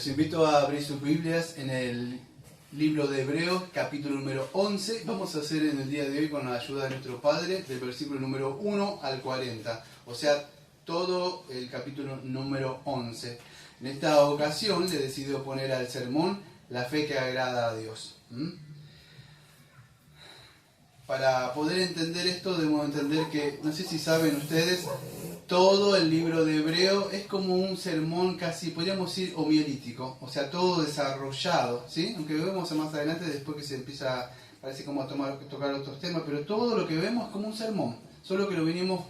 Los invito a abrir sus Biblias en el libro de Hebreos, capítulo número 11. Vamos a hacer en el día de hoy, con la ayuda de nuestro Padre, del versículo número 1 al 40. O sea, todo el capítulo número 11. En esta ocasión le decidió poner al sermón la fe que agrada a Dios. Para poder entender esto debemos entender que, no sé si saben ustedes, todo el libro de Hebreo es como un sermón casi, podríamos decir, homilético, o sea, todo desarrollado, ¿sí? Aunque vemos más adelante, después que se empieza, parece como a tocar otros temas, pero todo lo que vemos es como un sermón, solo que lo venimos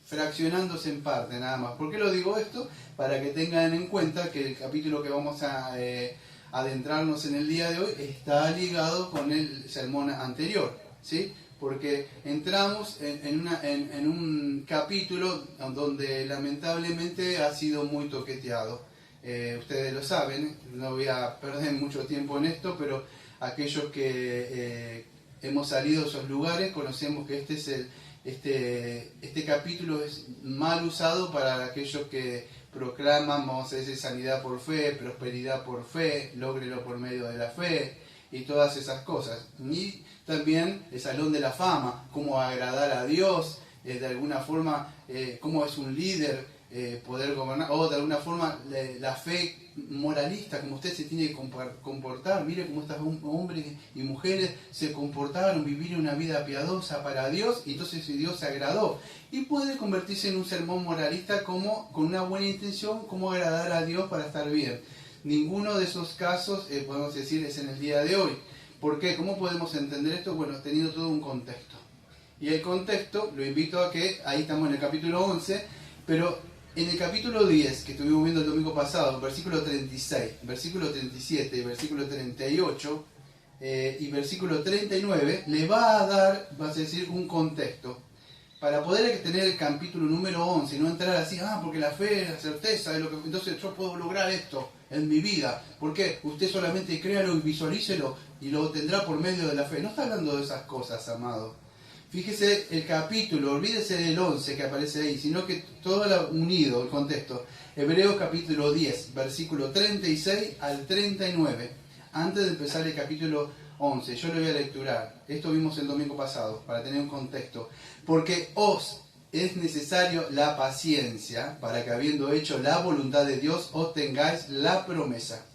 fraccionándose en parte, nada más. ¿Por qué lo digo esto? Para que tengan en cuenta que el capítulo que vamos a adentrarnos en el día de hoy está ligado con el sermón anterior, ¿sí? Porque entramos en un capítulo donde lamentablemente ha sido muy toqueteado. Ustedes lo saben, no voy a perder mucho tiempo en esto, pero aquellos que hemos salido de esos lugares conocemos que este capítulo es mal usado para aquellos que proclaman, vamos a decir, sanidad por fe, prosperidad por fe, lógrelo por medio de la fe y todas esas cosas. Y también el Salón de la Fama, cómo agradar a Dios, de alguna forma, cómo es un líder, poder gobernar, o de alguna forma la fe moralista, como usted se tiene que comportar. Mire cómo estos hombres y mujeres se comportaron, vivieron una vida piadosa para Dios, y entonces Dios se agradó. Y puede convertirse en un sermón moralista como con una buena intención, cómo agradar a Dios para estar bien. Ninguno de esos casos, podemos decir, es en el día de hoy. ¿Por qué? ¿Cómo podemos entender esto? Bueno, teniendo todo un contexto. Y el contexto, lo invito a que, ahí estamos en el capítulo 11, pero en el capítulo 10, que estuvimos viendo el domingo pasado, versículo 36, versículo 37, versículo 38 y versículo 39, le va a dar, vas a decir, un contexto. Para poder tener el capítulo número 11 y no entrar así, porque la fe es la certeza de lo que, entonces yo puedo lograr esto en mi vida. ¿Por qué? Usted solamente créalo y visualícelo y lo tendrá por medio de la fe. No está hablando de esas cosas, amado. Fíjese el capítulo, olvídese del 11 que aparece ahí, sino que todo unido, el contexto. Hebreos capítulo 10, versículo 36 al 39. Antes de empezar el capítulo 11, yo lo voy a lecturar. Esto vimos el domingo pasado, para tener un contexto. Porque os es necesario la paciencia, para que habiendo hecho la voluntad de Dios, obtengáis la promesa.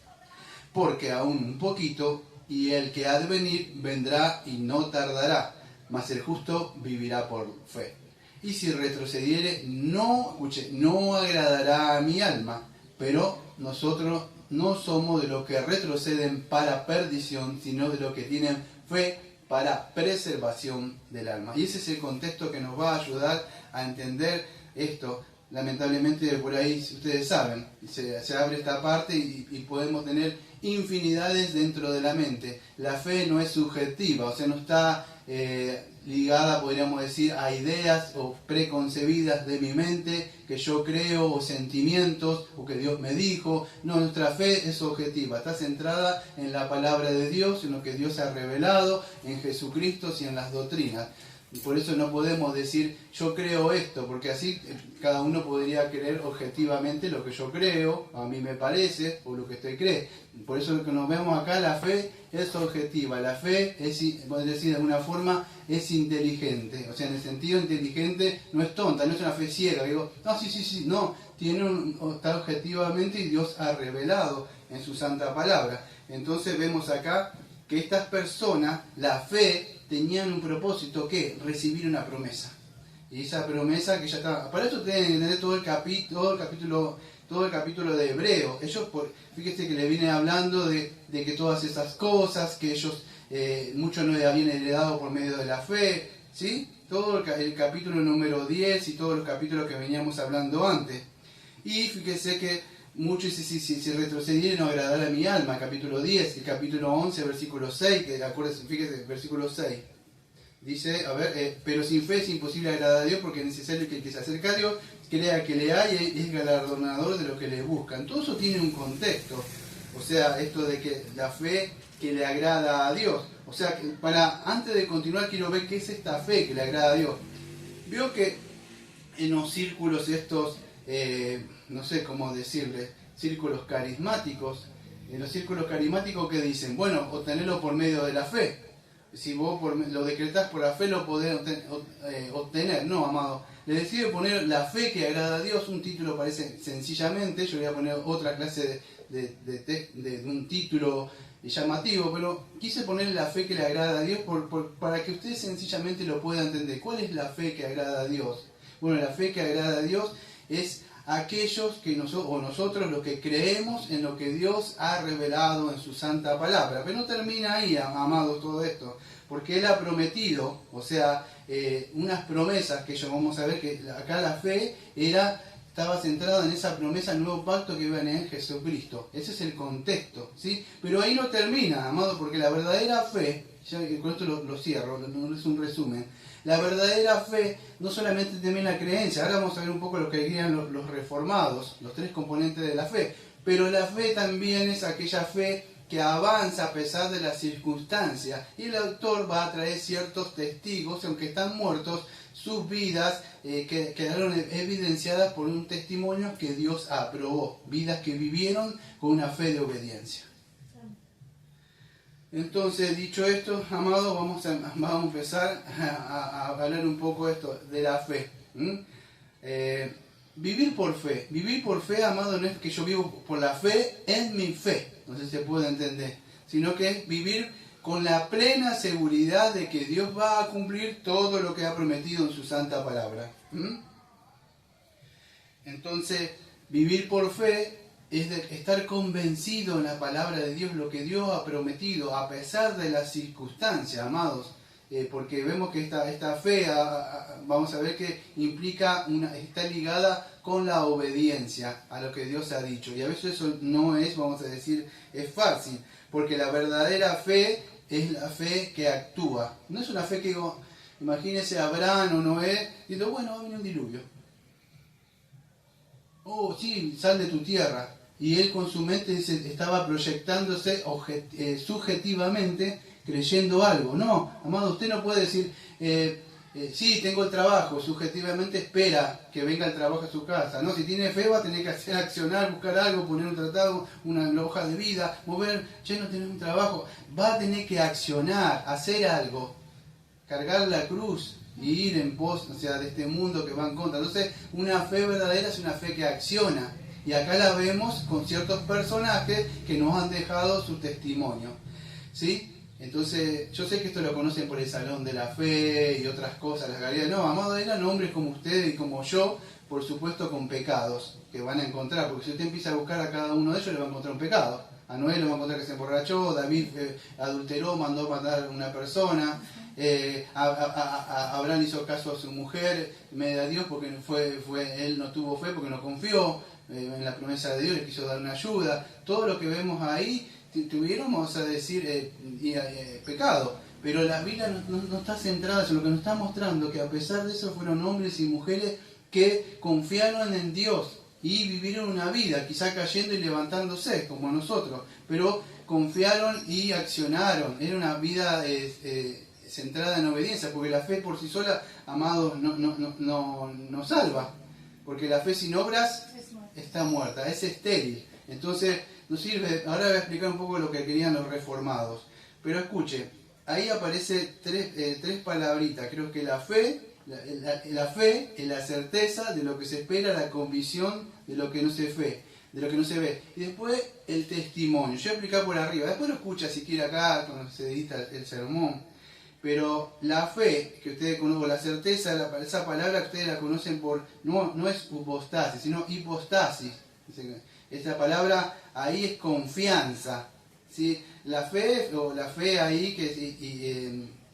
Porque aún un poquito, y el que ha de venir vendrá y no tardará, mas el justo vivirá por fe. Y si retrocediere, no agradará a mi alma, pero nosotros no somos de los que retroceden para perdición, sino de los que tienen fe para preservación del alma. Y ese es el contexto que nos va a ayudar a entender esto. Lamentablemente por ahí, ustedes saben, se abre esta parte y podemos tener infinidades dentro de la mente. La fe no es subjetiva, o sea, no está ligada, podríamos decir, a ideas o preconcebidas de mi mente, que yo creo, o sentimientos, o que Dios me dijo. No, nuestra fe es objetiva, está centrada en la palabra de Dios, en lo que Dios ha revelado, en Jesucristo y en las doctrinas. Y por eso no podemos decir, yo creo esto, porque así cada uno podría creer objetivamente lo que yo creo, a mí me parece, o lo que usted cree. Por eso lo que nos vemos acá, la fe es objetiva, la fe es, podemos decir de alguna forma, es inteligente. O sea, en el sentido inteligente, no es tonta, no es una fe ciega. Digo, no, sí, no, está objetivamente, y Dios ha revelado en su santa palabra. Entonces vemos acá que estas personas, la fe, tenían un propósito, que recibir una promesa. Y esa promesa que ya está. Para eso tienen que entender todo el capítulo de Hebreo. Ellos, fíjese que le viene hablando de que todas esas cosas que ellos, muchos no le habían heredado por medio de la fe, ¿sí? Todo el capítulo número 10 y todos los capítulos que veníamos hablando antes. Y fíjese que muchos, si retrocediere, no agradará a mi alma, capítulo 10, el capítulo 11, versículo 6, que acuérdense, fíjese, versículo 6. Dice, pero sin fe es imposible agradar a Dios, porque es necesario que el que se acerca a Dios crea que le hay y es galardonador de los que le buscan. Todo eso tiene un contexto. O sea, esto de que la fe que le agrada a Dios. O sea, que antes de continuar quiero ver qué es esta fe que le agrada a Dios. Veo que en los círculos estos, no sé cómo decirle, círculos carismáticos. En los círculos carismáticos, ¿qué dicen? Bueno, obtenerlo por medio de la fe. Si vos lo decretás por la fe, lo podés obtener. No, amado. Le decide poner la fe que agrada a Dios. Un título parece sencillamente. Yo voy a poner otra clase de un título llamativo, pero quise poner la fe que le agrada a Dios para que usted sencillamente lo pueda entender. ¿Cuál es la fe que agrada a Dios? Bueno, la fe que agrada a Dios es aquellos que nosotros los que creemos en lo que Dios ha revelado en su santa palabra. Pero no termina ahí, amados, todo esto, porque Él ha prometido, o sea, unas promesas que vamos a ver que acá la fe estaba centrada en esa promesa del nuevo pacto que iba en Jesucristo. Ese es el contexto, ¿sí? Pero ahí no termina, amado, porque la verdadera fe, ya con esto lo cierro, no es un resumen. La verdadera fe no solamente también la creencia, ahora vamos a ver un poco lo que dirían los reformados, los tres componentes de la fe, pero la fe también es aquella fe que avanza a pesar de las circunstancias, y el autor va a traer ciertos testigos, aunque están muertos, sus vidas que quedaron evidenciadas por un testimonio que Dios aprobó, vidas que vivieron con una fe de obediencia. Entonces, dicho esto, amados, vamos a empezar a hablar un poco de la fe. Vivir por fe, amado, no es que yo vivo por la fe en mi fe, no sé si se puede entender, sino que es vivir con la plena seguridad de que Dios va a cumplir todo lo que ha prometido en su santa palabra. Entonces, vivir por fe es estar convencido en la palabra de Dios, lo que Dios ha prometido, a pesar de las circunstancias, amados. Porque vemos que esta fe, vamos a ver que está ligada con la obediencia a lo que Dios ha dicho. Y a veces eso no es, vamos a decir, es fácil. Porque la verdadera fe es la fe que actúa. No es una fe que, imagínese Abraham o Noé, diciendo, bueno, va a venir un diluvio. Oh, sí, sal de tu tierra. Y él con su mente estaba proyectándose subjetivamente, creyendo algo. No, amado, usted no puede decir, sí, tengo el trabajo, subjetivamente espera que venga el trabajo a su casa. No, si tiene fe va a tener que accionar, buscar algo, poner un tratado, una hoja de vida, mover, ya no tenés un trabajo. Va a tener que accionar, hacer algo, cargar la cruz y ir en pos, o sea, de este mundo que va en contra. Entonces, una fe verdadera es una fe que acciona. Y acá la vemos con ciertos personajes que nos han dejado su testimonio. ¿Sí? Entonces, yo sé que esto lo conocen por el Salón de la Fe y otras cosas, las galerías. No, amados, eran hombres como ustedes y como yo, por supuesto con pecados que van a encontrar. Porque si usted empieza a buscar a cada uno de ellos, le va a encontrar un pecado. A Noé le va a encontrar que se emborrachó, David adulteró, mandó matar a una persona. Abraham hizo caso a su mujer, medio a Dios porque él no tuvo fe porque no confió en la promesa de Dios, le quiso dar una ayuda. Todo lo que vemos ahí tuvieron, vamos a decir, pecado, pero la Biblia no está centrada en lo que nos está mostrando, que a pesar de eso fueron hombres y mujeres que confiaron en Dios y vivieron una vida, quizá cayendo y levantándose como nosotros, pero confiaron y accionaron. Era una vida centrada en obediencia, porque la fe por sí sola, amados, no salva, porque la fe sin obras está muerta, es estéril. Entonces no sirve. Ahora voy a explicar un poco lo que querían los reformados, pero escuche, ahí aparece tres palabritas. Creo que la fe es la certeza de lo que se espera, la convicción de lo que no se ve, y después el testimonio. Yo voy a explicar por arriba, después lo escucha si quiere acá cuando se edita el sermón. Pero la fe, que ustedes conocen, la certeza, esa palabra que ustedes la conocen no es hipostasis, sino hipostasis. Esta palabra ahí es confianza. ¿Sí? La fe ahí,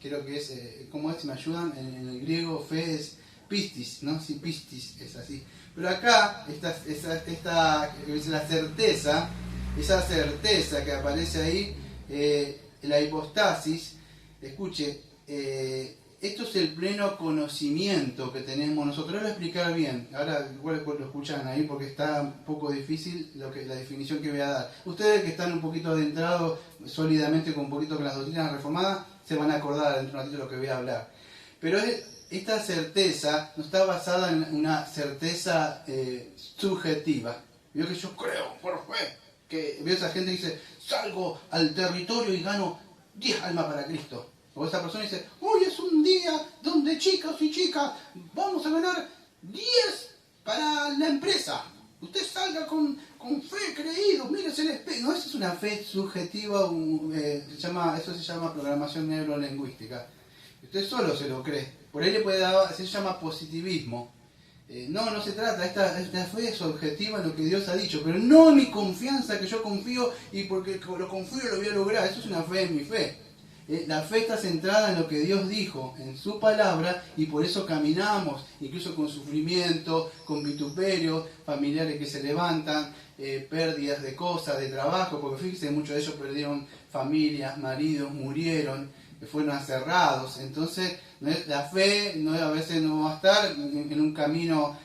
creo que es, ¿cómo es? Si me ayudan, en el griego fe es pistis, ¿no? Sí, pistis es así. Pero acá, esta es la certeza, esa certeza que aparece ahí, la hipostasis. Escuche, esto es el pleno conocimiento que tenemos nosotros. Ahora voy a explicar bien. Ahora igual lo escuchan ahí porque está un poco difícil la definición que voy a dar. Ustedes que están un poquito adentrados sólidamente con las doctrinas reformadas se van a acordar dentro de un ratito de lo que voy a hablar. Pero esta certeza no está basada en una certeza subjetiva. Vio que yo creo, por fe, que veo esa gente que dice, salgo al territorio y gano 10 almas para Cristo. O esa persona dice, hoy es un día donde chicos y chicas vamos a ganar 10 para la empresa. Usted salga con fe, creído, mírese el espejo. No, eso es una fe subjetiva, eso se llama programación neurolingüística. Usted solo se lo cree. Por ahí le puede dar, se llama positivismo. No se trata, esta fe es objetiva en lo que Dios ha dicho, pero no en mi confianza, que yo confío y porque lo confío lo voy a lograr. Eso es una fe en mi fe. La fe está centrada en lo que Dios dijo, en su palabra, y por eso caminamos, incluso con sufrimiento, con vituperio, familiares que se levantan, pérdidas de cosas, de trabajo, porque fíjense, muchos de ellos perdieron familias, maridos, murieron, fueron aserrados. Entonces, la fe a veces no va a estar en un camino,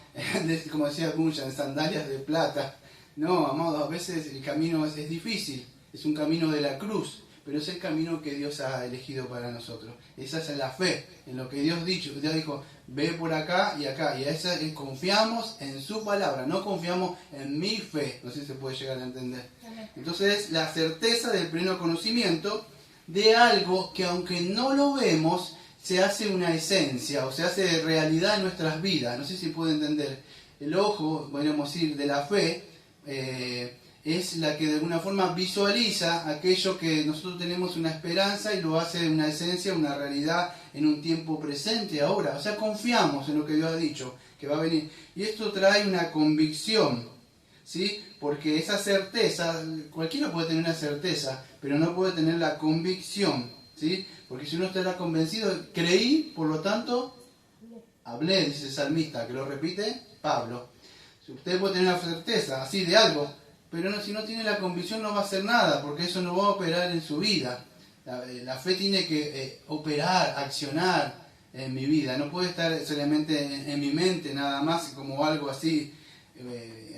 como decía Gunja, en sandalias de plata. No, amado, a veces el camino es difícil, es un camino de la cruz, pero es el camino que Dios ha elegido para nosotros. Esa es la fe, en lo que Dios dijo. Dios dijo, ve por acá, y esa confiamos en su palabra, no confiamos en mi fe. No sé si se puede llegar a entender. Entonces, la certeza del pleno conocimiento de algo que aunque no lo vemos, se hace una esencia, o se hace realidad en nuestras vidas. No sé si puede entender. El ojo, podríamos decir, de la fe, es la que de alguna forma visualiza aquello que nosotros tenemos una esperanza y lo hace una esencia, una realidad en un tiempo presente ahora. O sea, confiamos en lo que Dios ha dicho, que va a venir. Y esto trae una convicción, ¿sí? Porque esa certeza, cualquiera puede tener una certeza, pero no puede tener la convicción, ¿sí? Porque si uno está convencido, creí, por lo tanto, hablé, dice el salmista, que lo repite Pablo. Si usted puede tener la certeza así de algo, pero si no tiene la convicción no va a hacer nada, porque eso no va a operar en su vida. La fe tiene que operar, accionar en mi vida. No puede estar solamente en mi mente nada más como algo así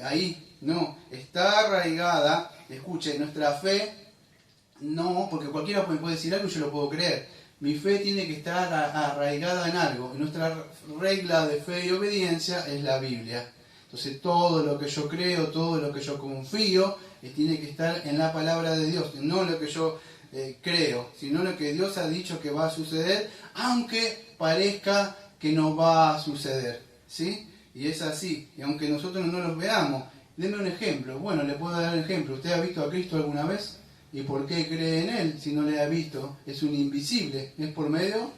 ahí. No, está arraigada. Escuche, nuestra fe no, porque cualquiera puede decir algo y yo lo puedo creer. Mi fe tiene que estar arraigada en algo. Y nuestra regla de fe y obediencia es la Biblia. Entonces todo lo que yo creo, todo lo que yo confío, tiene que estar en la palabra de Dios, no lo que yo creo, sino lo que Dios ha dicho que va a suceder, aunque parezca que no va a suceder, ¿sí? Y es así, y aunque nosotros no los veamos, deme un ejemplo. Bueno, le puedo dar un ejemplo. ¿Usted ha visto a Cristo alguna vez? ¿Y por qué cree en Él si no le ha visto? Es un invisible, es por medio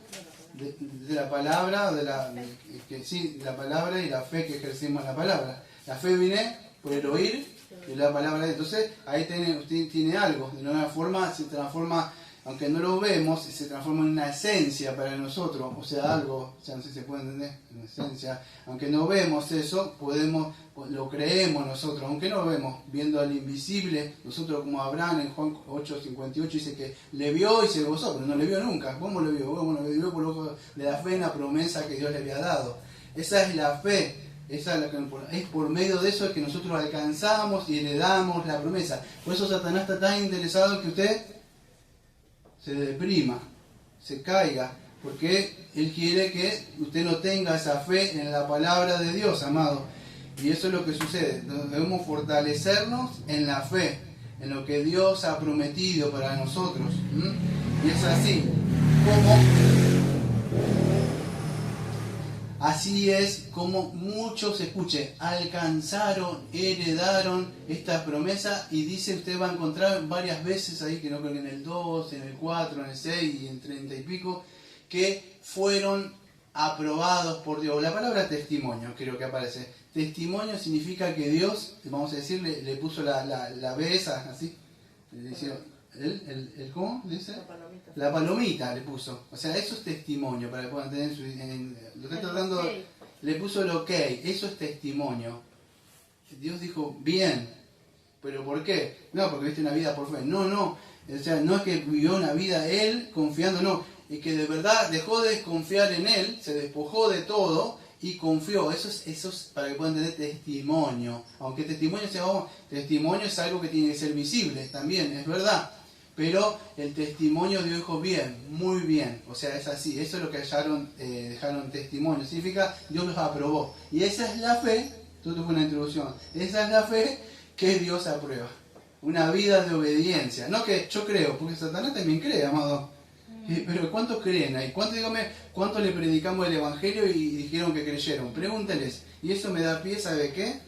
de la palabra, la palabra y la fe que ejercemos en la palabra. La fe viene por el oír de la palabra. Entonces, ahí usted tiene algo. De alguna forma se transforma, aunque no lo vemos, se transforma en una esencia para nosotros. O sea, algo, no sé si se puede entender, una esencia. Aunque no vemos eso, lo creemos nosotros. Aunque no vemos, viendo al invisible, nosotros como Abraham en Juan 8:58 dice que le vio y se gozó, pero no le vio nunca. ¿Cómo lo vio? ¿Cómo lo vio? Por ojo de la fe en la promesa que Dios le había dado. Esa es la fe. Es por medio de eso que nosotros alcanzamos y heredamos la promesa. Por eso Satanás está tan interesado en que usted se deprima, se caiga, porque él quiere que usted no tenga esa fe en la palabra de Dios, amado. Y eso es lo que sucede. Debemos fortalecernos en la fe, en lo que Dios ha prometido para nosotros. Y es así como muchos, escuche, alcanzaron, heredaron estas promesas, y dice, usted va a encontrar varias veces ahí, que no creo que en el 2, en el 4, en el 6 y en 30 y pico, que fueron aprobados por Dios. La palabra testimonio creo que aparece. Testimonio significa que Dios, vamos a decir, le puso la B esa, así, ¿cómo dice? La palomita le puso. O sea, eso es testimonio, para que puedan tener lo estoy tratando, le puso el ok, eso es testimonio. Dios dijo, bien, pero ¿por qué? No, porque viste una vida por fe. No, o sea, no es que vivió una vida él confiando, no, es que de verdad dejó de confiar en él, se despojó de todo y confió. Eso es para que puedan tener testimonio. Aunque testimonio es algo que tiene que ser visible también, es verdad. Pero el testimonio Dios dijo bien, muy bien. O sea, es así. Eso es lo que dejaron testimonio. Significa Dios los aprobó. Y esa es la fe. Esto fue una introducción. Esa es la fe ¿Qué Dios aprueba? Una vida de obediencia. No que yo creo, porque Satanás también cree, amado. Pero ¿cuántos creen ahí? ¿Cuántos le predicamos el Evangelio y dijeron que creyeron? Pregúnteles. Y eso me da pie, ¿sabe qué?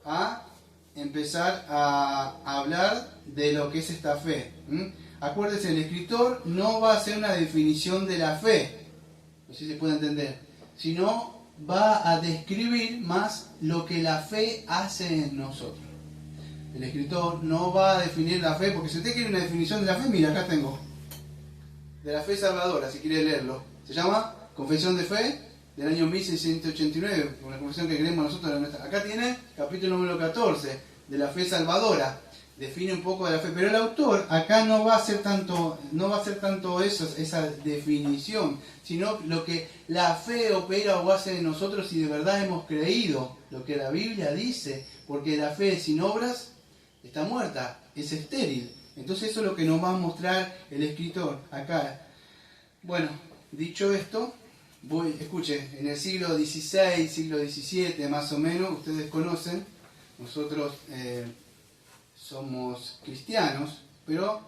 A empezar a hablar de lo que es esta fe. Acuérdense, el escritor no va a hacer una definición de la fe, no sé si se puede entender, sino va a describir más lo que la fe hace en nosotros. El escritor no va a definir la fe, porque si usted quiere una definición de la fe, mira, acá tengo. De la fe salvadora, si quiere leerlo. Se llama Confesión de Fe, del año 1689, una confesión que creemos nosotros. Acá tiene capítulo número 14, de la fe salvadora. Define un poco de la fe, pero el autor acá no va a hacer tanto eso, esa definición, sino lo que la fe opera o hace en nosotros si de verdad hemos creído lo que la Biblia dice, porque la fe sin obras está muerta, es estéril. Entonces eso es lo que nos va a mostrar el escritor acá. Bueno, dicho esto, escuchen, en el siglo XVI, siglo XVII más o menos, ustedes conocen, nosotros somos cristianos, pero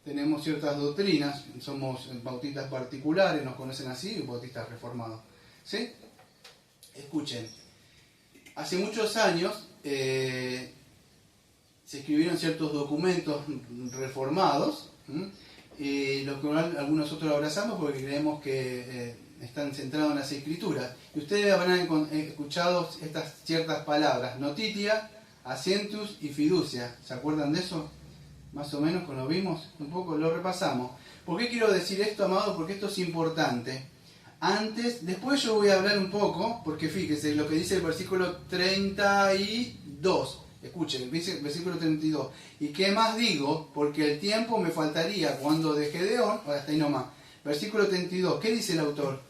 tenemos ciertas doctrinas, somos bautistas particulares, nos conocen así, bautistas reformados. ¿Sí? Escuchen, hace muchos años se escribieron ciertos documentos reformados, los que algunos nosotros abrazamos porque creemos que están centrados en las escrituras. Y ustedes habrán escuchado estas ciertas palabras, notitia, Ascentus y fiducia. ¿Se acuerdan de eso? Más o menos, cuando lo vimos, un poco lo repasamos. ¿Por qué quiero decir esto, amado? Porque esto es importante. Después yo voy a hablar un poco, porque fíjense lo que dice el versículo 32. Escuchen, el versículo 32. ¿Y qué más digo? Porque el tiempo me faltaría cuando de Gedeón, hasta ahí nomás. Versículo 32. ¿Qué dice el autor?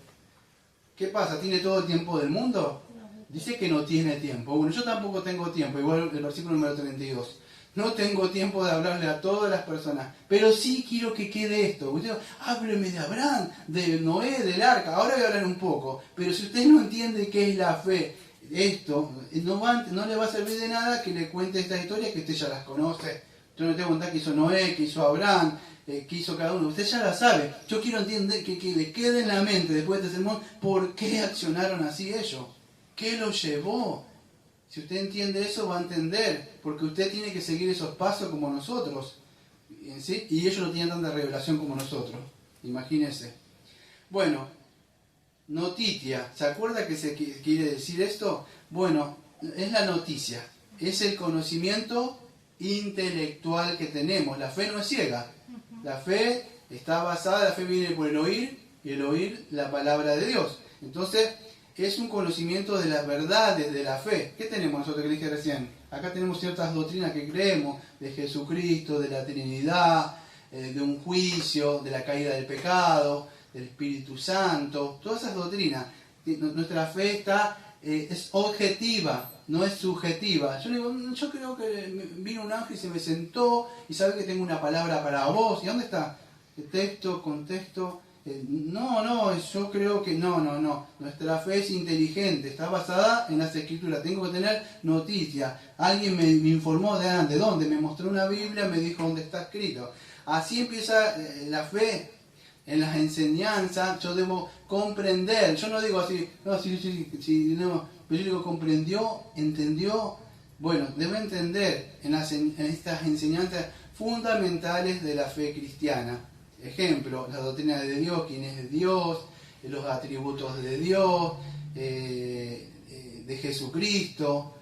¿Qué pasa? ¿Tiene todo el tiempo del mundo? Dice que no tiene tiempo. Bueno, yo tampoco tengo tiempo, igual el versículo número 32. No tengo tiempo de hablarle a todas las personas, pero sí quiero que quede esto. Usted, hábleme de Abraham, de Noé, del arca. Ahora voy a hablar un poco, pero si usted no entiende qué es la fe, esto, no le va a servir de nada que le cuente estas historias que usted ya las conoce. Yo no tengo que contar qué hizo Noé, qué hizo Abraham, qué hizo cada uno. Usted ya la sabe. Yo quiero entender que le quede en la mente después de este sermón por qué accionaron así ellos. ¿Qué los llevó? Si usted entiende eso, va a entender, porque usted tiene que seguir esos pasos como nosotros, ¿sí? Y ellos no tienen tanta revelación como nosotros, imagínense. Bueno, notitia, ¿se acuerda que se quiere decir esto? Bueno, es la noticia, es el conocimiento intelectual que tenemos. La fe no es ciega, la fe está basada, la fe viene por el oír, y el oír la palabra de Dios. Entonces, es un conocimiento de las verdades de la fe. ¿Qué tenemos nosotros que dije recién? Acá tenemos ciertas doctrinas que creemos, de Jesucristo, de la Trinidad, de un juicio, de la caída del pecado, del Espíritu Santo, todas esas doctrinas. Nuestra fe es objetiva, no es subjetiva. Yo digo, yo creo que vino un ángel y se me sentó y sabe que tengo una palabra para vos. ¿Y dónde está? El texto, contexto. No, yo creo que no. Nuestra fe es inteligente, está basada en las escrituras. Tengo que tener noticia. Alguien me informó de dónde, me mostró una Biblia, me dijo dónde está escrito. Así empieza la fe. En las enseñanzas yo debo comprender. Yo no digo así, no, pero yo digo comprendió, entendió. Bueno, debe entender en estas enseñanzas fundamentales de la fe cristiana. Ejemplo, la doctrina de Dios, quién es Dios, los atributos de Dios, de Jesucristo,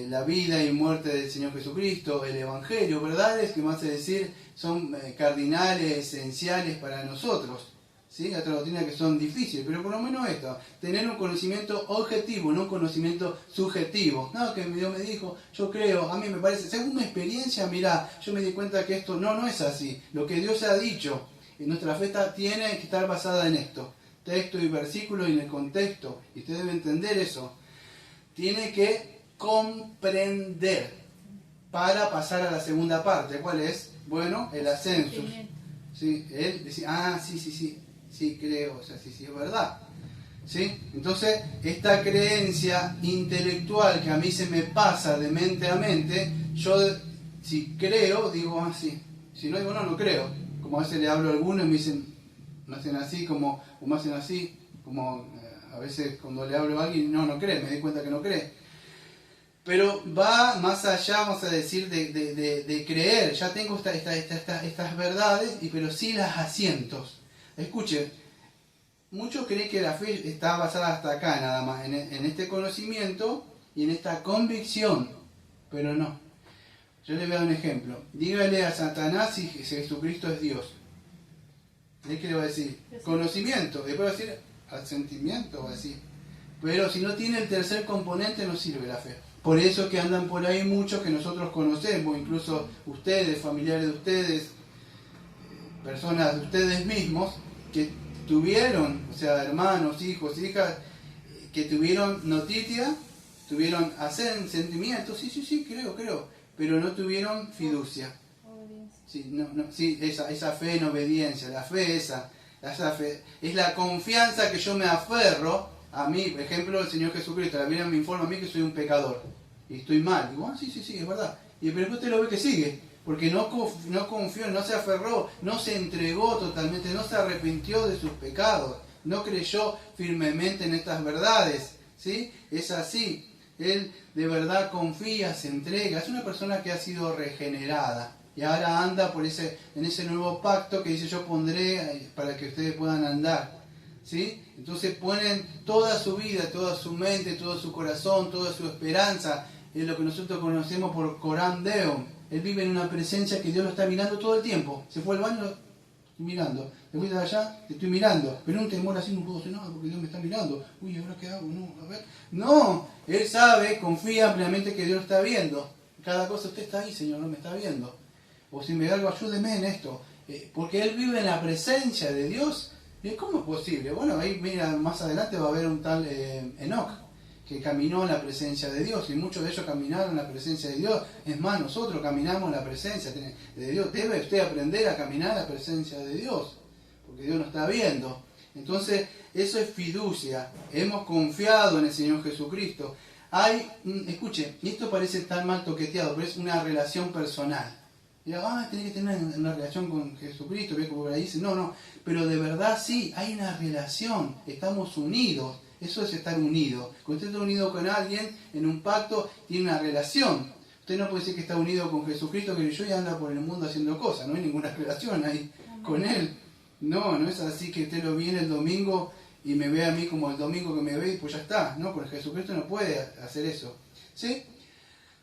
la vida y muerte del Señor Jesucristo, el Evangelio, verdades que más es decir son cardinales, esenciales para nosotros. ¿Sí? Otras doctrinas que son difíciles, pero por lo menos esto, tener un conocimiento objetivo, no un conocimiento subjetivo. No, que Dios me dijo, yo creo, a mí me parece, según mi experiencia, mirá, yo me di cuenta que esto no es así. Lo que Dios ha dicho, nuestra fe tiene que estar basada en esto, texto y versículo y en el contexto, y usted debe entender eso. Tiene que comprender para pasar a la segunda parte. ¿Cuál es? Bueno, el ascensus. Sí, él decía, sí, creo, o sea, sí, es verdad. ¿Sí? Entonces, esta creencia intelectual que a mí se me pasa de mente a mente, yo si creo, digo así. Si no digo no, no creo. Como a veces le hablo a algunos y me dicen, me hacen así, como, o me hacen así, como a veces cuando le hablo a alguien, no cree, me di cuenta que no cree. Pero va más allá, vamos a decir, de creer. Ya tengo estas verdades, pero sí las asientos. Escuchen, muchos creen que la fe está basada hasta acá nada más, en este conocimiento y en esta convicción, pero no. Yo le voy a dar un ejemplo. Dígale a Satanás si Jesucristo es Dios. ¿Qué le va a decir? Conocimiento. Después va a decir asentimiento, va a decir. Pero si no tiene el tercer componente, no sirve la fe. Por eso que andan por ahí muchos que nosotros conocemos, incluso ustedes, familiares de ustedes, personas de ustedes mismos, que tuvieron, o sea, hermanos, hijos, hijas, que tuvieron noticia, tuvieron sentimiento, sí, creo, pero no tuvieron fiducia. Sí, esa fe en obediencia, la fe esa fe, es la confianza que yo me aferro a mí. Por ejemplo, el Señor Jesucristo, la Biblia me informa a mí que soy un pecador y estoy mal. Digo, sí, es verdad. Y pero usted lo ve que sigue, porque no confió, no se aferró, no se entregó totalmente, no se arrepintió de sus pecados, no creyó firmemente en estas verdades. ¿Sí? Es así. Él de verdad confía, se entrega. Es una persona que ha sido regenerada. Y ahora anda en ese nuevo pacto que dice yo pondré para que ustedes puedan andar. ¿Sí? Entonces ponen toda su vida, toda su mente, todo su corazón, toda su esperanza en lo que nosotros conocemos por Coram Deo. Él vive en una presencia que Dios lo está mirando todo el tiempo. Se fue al baño, lo estoy mirando. Te fuiste de allá, te estoy mirando. Pero un temor así no puedo hacer nada porque Dios me está mirando. Uy, ¿ahora qué hago? No, a ver. No, él sabe, confía plenamente que Dios lo está viendo. Cada cosa usted está ahí, Señor, no me está viendo. O si me da algo, ayúdeme en esto. Porque él vive en la presencia de Dios. ¿Y cómo es posible? Bueno, ahí mira, más adelante va a haber un tal Enoc, que caminó en la presencia de Dios. Y muchos de ellos caminaron en la presencia de Dios. Es más, nosotros caminamos en la presencia de Dios. Debe usted aprender a caminar en la presencia de Dios. Porque Dios nos está viendo. Entonces, eso es fiducia. Hemos confiado en el Señor Jesucristo. Escuche, y esto parece tan mal toqueteado, pero es una relación personal. Y tenés que tener una relación con Jesucristo, ve como por ahí dice, no, pero de verdad sí, hay una relación, estamos unidos, eso es estar unido. Cuando usted está unido con alguien en un pacto, tiene una relación. Usted no puede decir que está unido con Jesucristo, que yo ya anda por el mundo haciendo cosas, no hay ninguna relación ahí con Él. No es así que usted lo viene el domingo y me ve a mí como el domingo que me ve y pues ya está. No, con Jesucristo no puede hacer eso. ¿Sí?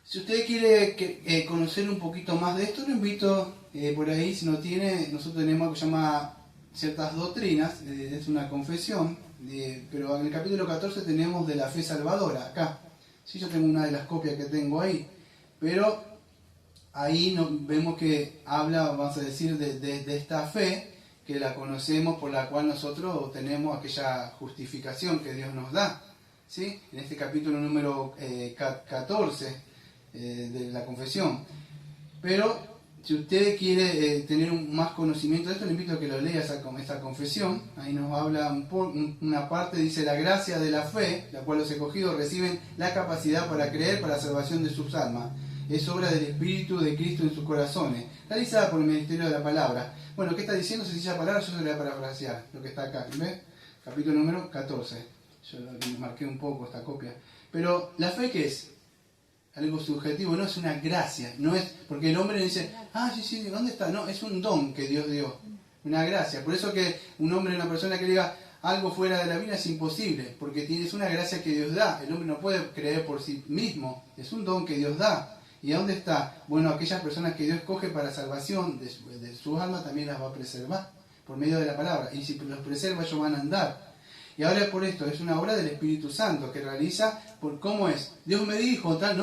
Si usted quiere conocer un poquito más de esto, lo invito por ahí, si no tiene, nosotros tenemos algo que se llama ciertas doctrinas, es una confesión, pero en el capítulo 14 tenemos de la fe salvadora, acá. Sí, yo tengo una de las copias que tengo ahí, pero ahí vemos que habla, vamos a decir, de esta fe, que la conocemos, por la cual nosotros tenemos aquella justificación que Dios nos da. ¿Sí? En este capítulo número 14, de la confesión. Pero si usted quiere tener más conocimiento de esto, le invito a que lo lea esta confesión. Ahí nos habla una parte, dice: la gracia de la fe, la cual los escogidos reciben la capacidad para creer para la salvación de sus almas. Es obra del Espíritu de Cristo en sus corazones, realizada por el ministerio de la palabra. Bueno, ¿qué está diciendo? Sencilla palabra, yo se lo voy a parafrasear, lo que está acá. ¿Ves? Capítulo número 14. Yo marqué un poco esta copia. Pero, ¿la fe qué es? Algo subjetivo, no es una gracia, no es porque el hombre dice, sí, ¿dónde está? No, es un don que Dios dio, una gracia. Por eso que un hombre, una persona que diga algo fuera de la Biblia es imposible, porque es una gracia que Dios da. El hombre no puede creer por sí mismo, es un don que Dios da. ¿Y a dónde está? Bueno, aquellas personas que Dios coge para salvación de su alma también las va a preservar por medio de la palabra. Y si los preserva, ellos van a andar. Y ahora por esto, es una obra del Espíritu Santo que realiza por cómo es. Dios me dijo, tal,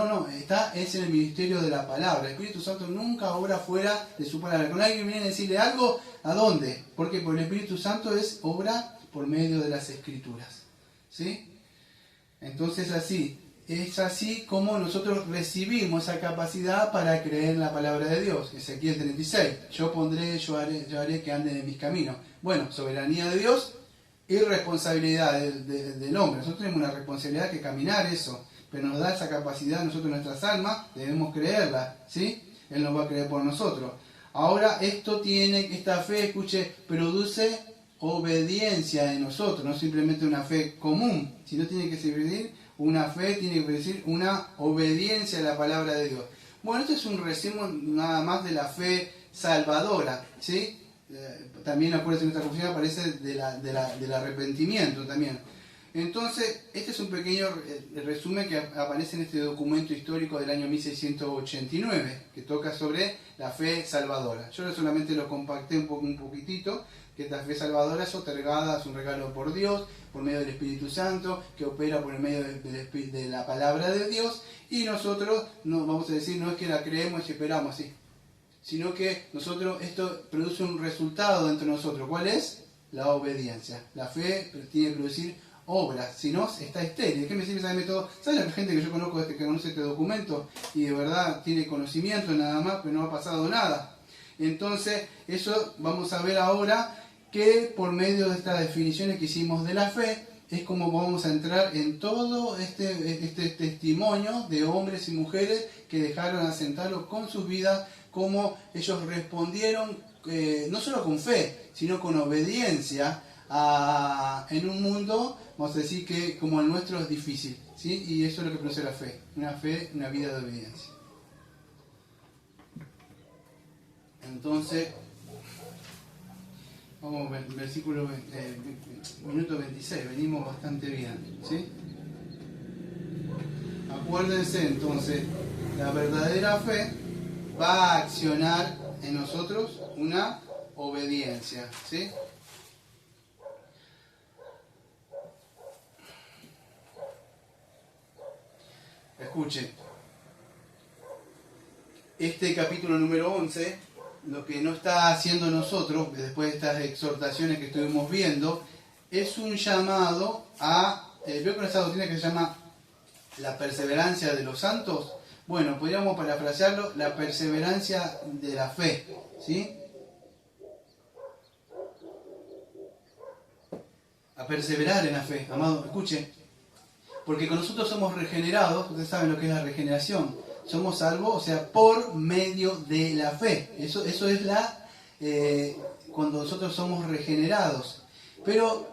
es en el ministerio de la palabra. El Espíritu Santo nunca obra fuera de su palabra. Cuando alguien viene a decirle algo, ¿a dónde? Porque por el Espíritu Santo es obra por medio de las Escrituras. ¿Sí? Entonces es así como nosotros recibimos esa capacidad para creer en la palabra de Dios. Ezequiel 36, yo haré que anden en mis caminos. Bueno, soberanía de Dios. irresponsabilidad del hombre. Nosotros tenemos una responsabilidad que caminar eso, pero nos da esa capacidad nosotros, nuestras almas, debemos creerla, ¿sí? Él nos va a creer por nosotros. Ahora, esta fe, escuche, produce obediencia en nosotros, no simplemente una fe común, sino tiene que servir una fe, tiene que decir una obediencia a la palabra de Dios. Bueno, esto es un resumen nada más de la fe salvadora, ¿sí? También acuérdense, nuestra confesión aparece del arrepentimiento también. Entonces, este es un pequeño resumen que aparece en este documento histórico del año 1689, que toca sobre la fe salvadora. Yo solamente lo compacté un poquitito, que esta fe salvadora es otorgada, es un regalo por Dios, por medio del Espíritu Santo, que opera por el medio de la palabra de Dios, y nosotros, no vamos a decir, no es que la creemos y esperamos así, sino que esto produce un resultado dentro de nosotros. ¿Cuál es? La obediencia. La fe tiene que producir obras, si no está estéril. ¿Qué me sirve ese método? ¿Saben la gente que yo conozco que conoce este documento y de verdad tiene conocimiento nada más, pero no ha pasado nada? Entonces, eso vamos a ver ahora, que por medio de estas definiciones que hicimos de la fe, es como vamos a entrar en todo este testimonio de hombres y mujeres que dejaron asentarlo con sus vidas, cómo ellos respondieron, no solo con fe, sino con obediencia en un mundo, vamos a decir, que como el nuestro es difícil, ¿sí? Y eso es lo que produce la fe, una vida de obediencia. Entonces, vamos al versículo, minuto 26, venimos bastante bien, ¿sí? Acuérdense entonces, la verdadera fe va a accionar en nosotros una obediencia, ¿sí? Escuchen, este capítulo número 11, lo que no está haciendo nosotros, después de estas exhortaciones que estuvimos viendo, es un llamado a, veo con esa doctrina que se llama la perseverancia de los santos. Bueno, podríamos parafrasearlo, la perseverancia de la fe, ¿sí? A perseverar en la fe, amado, escuchen, porque con nosotros somos regenerados, ustedes saben lo que es la regeneración, somos salvos, o sea, por medio de la fe. Eso es cuando nosotros somos regenerados. Pero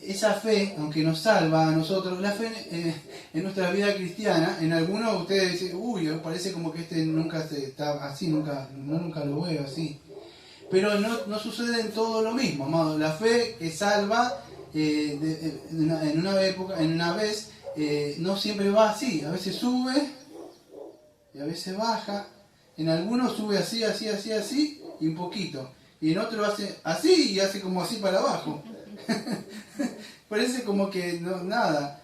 esa fe, aunque nos salva a nosotros, la fe en nuestra vida cristiana, en algunos de ustedes dicen, uy, parece como que nunca está así, nunca lo veo así. Pero no sucede en todo lo mismo, amado. La fe que salva en una vez, no siempre va así. A veces sube y a veces baja. En algunos sube así, y un poquito. Y en otro hace así y hace como así para abajo. Parece como que no, nada.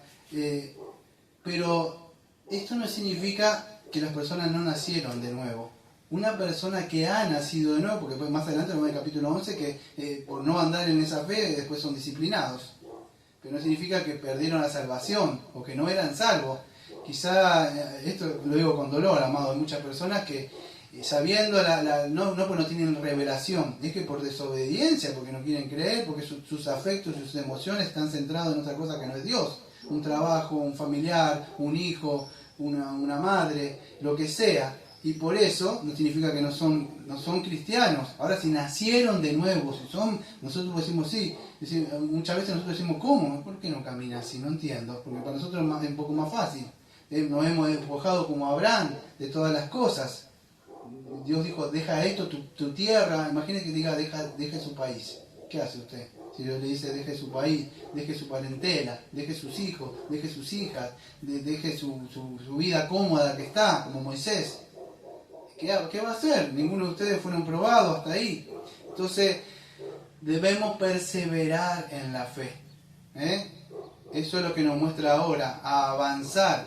Pero esto no significa que las personas no nacieron de nuevo. Una persona que ha nacido de nuevo, porque después más adelante vamos en el capítulo 11, que por no andar en esa fe después son disciplinados. Pero no significa que perdieron la salvación o que no eran salvos. Quizá, esto lo digo con dolor, amado, hay muchas personas que sabiendo, no porque no tienen revelación, es que por desobediencia, porque no quieren creer, porque sus afectos, sus emociones están centrados en otra cosa que no es Dios. Un trabajo, un familiar, un hijo, una madre, lo que sea. Y por eso no significa que no son cristianos. Ahora, si nacieron de nuevo, nosotros decimos sí. Muchas veces nosotros decimos, ¿cómo? ¿Por qué no camina así? No entiendo. Porque para nosotros es un poco más fácil. Nos hemos despojado como Abraham de todas las cosas. Dios dijo, deja esto, tu tierra. Imagínese que diga, deje su país. ¿Qué hace usted? Si Dios le dice, deje su país, deje su parentela, deje sus hijos, deje sus hijas, deje su vida cómoda que está, como Moisés. ¿Qué va a hacer? Ninguno de ustedes fueron probados hasta ahí. Entonces, debemos perseverar en la fe. Eso es lo que nos muestra ahora, a avanzar.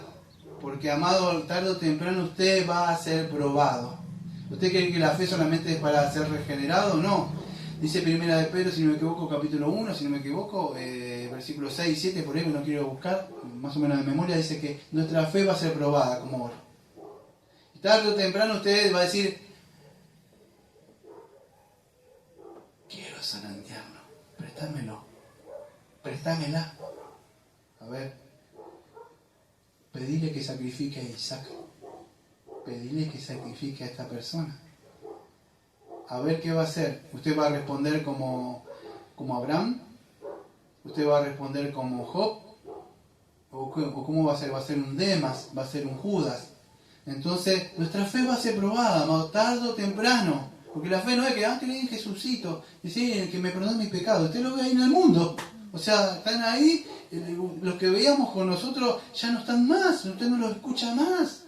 Porque, amado, tarde o temprano usted va a ser probado. ¿Usted cree que la fe solamente es para ser regenerado? No. Dice Primera de Pedro, si no me equivoco, capítulo 1, si no me equivoco, versículos 6 y 7, por ahí me lo quiero buscar, más o menos de memoria, dice que nuestra fe va a ser probada como oro. Y tarde o temprano usted va a decir, quiero sanantearlo, préstamelo. préstamela. A ver, pedile que sacrifique a Isaac. Pedile que sacrifique a esta persona. A ver qué va a hacer. ¿Usted va a responder como Abraham? ¿Usted va a responder como Job? ¿O cómo va a ser? ¿Va a ser un Demas? ¿Va a ser un Judas? Entonces, nuestra fe va a ser probada, amado, tarde o temprano. Porque la fe no es que, creí en Jesucito, decir que me perdone mis pecados. Usted lo ve ahí en el mundo. O sea, están ahí, los que veíamos con nosotros ya no están más, usted no los escucha más.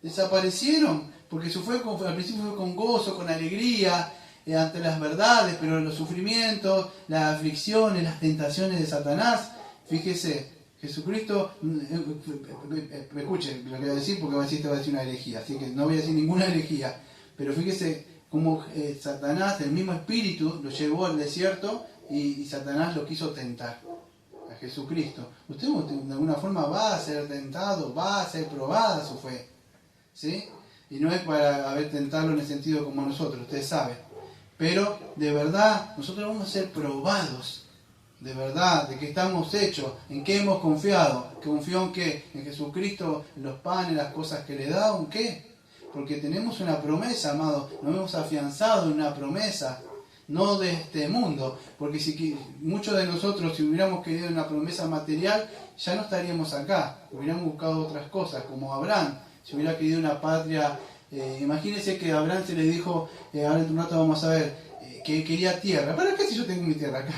Desaparecieron, porque al principio fue con gozo, con alegría, ante las verdades, pero los sufrimientos, las aflicciones, las tentaciones de Satanás. Fíjese, Jesucristo, me escuche lo que voy a decir, porque va a decir una herejía, así que no voy a decir ninguna herejía, pero fíjese cómo Satanás, el mismo espíritu, lo llevó al desierto y Satanás lo quiso tentar a Jesucristo. Usted de alguna forma va a ser tentado, va a ser probada su fe, ¿sí? Y no es para tentarlo en el sentido como nosotros, usted sabe, pero de verdad nosotros vamos a ser probados. De verdad, de qué estamos hechos, en qué hemos confiado. ¿Confío en qué? En Jesucristo, en los panes, las cosas que le da, ¿en qué? Porque tenemos una promesa, amado. Nos hemos afianzado en una promesa, no de este mundo. Porque si muchos de nosotros, si hubiéramos querido una promesa material, ya no estaríamos acá. Hubiéramos buscado otras cosas, como Abraham. Si hubiera querido una patria, imagínense que a Abraham se le dijo, ahora en un rato vamos a ver, que quería tierra. ¿Para qué si yo tengo mi tierra acá?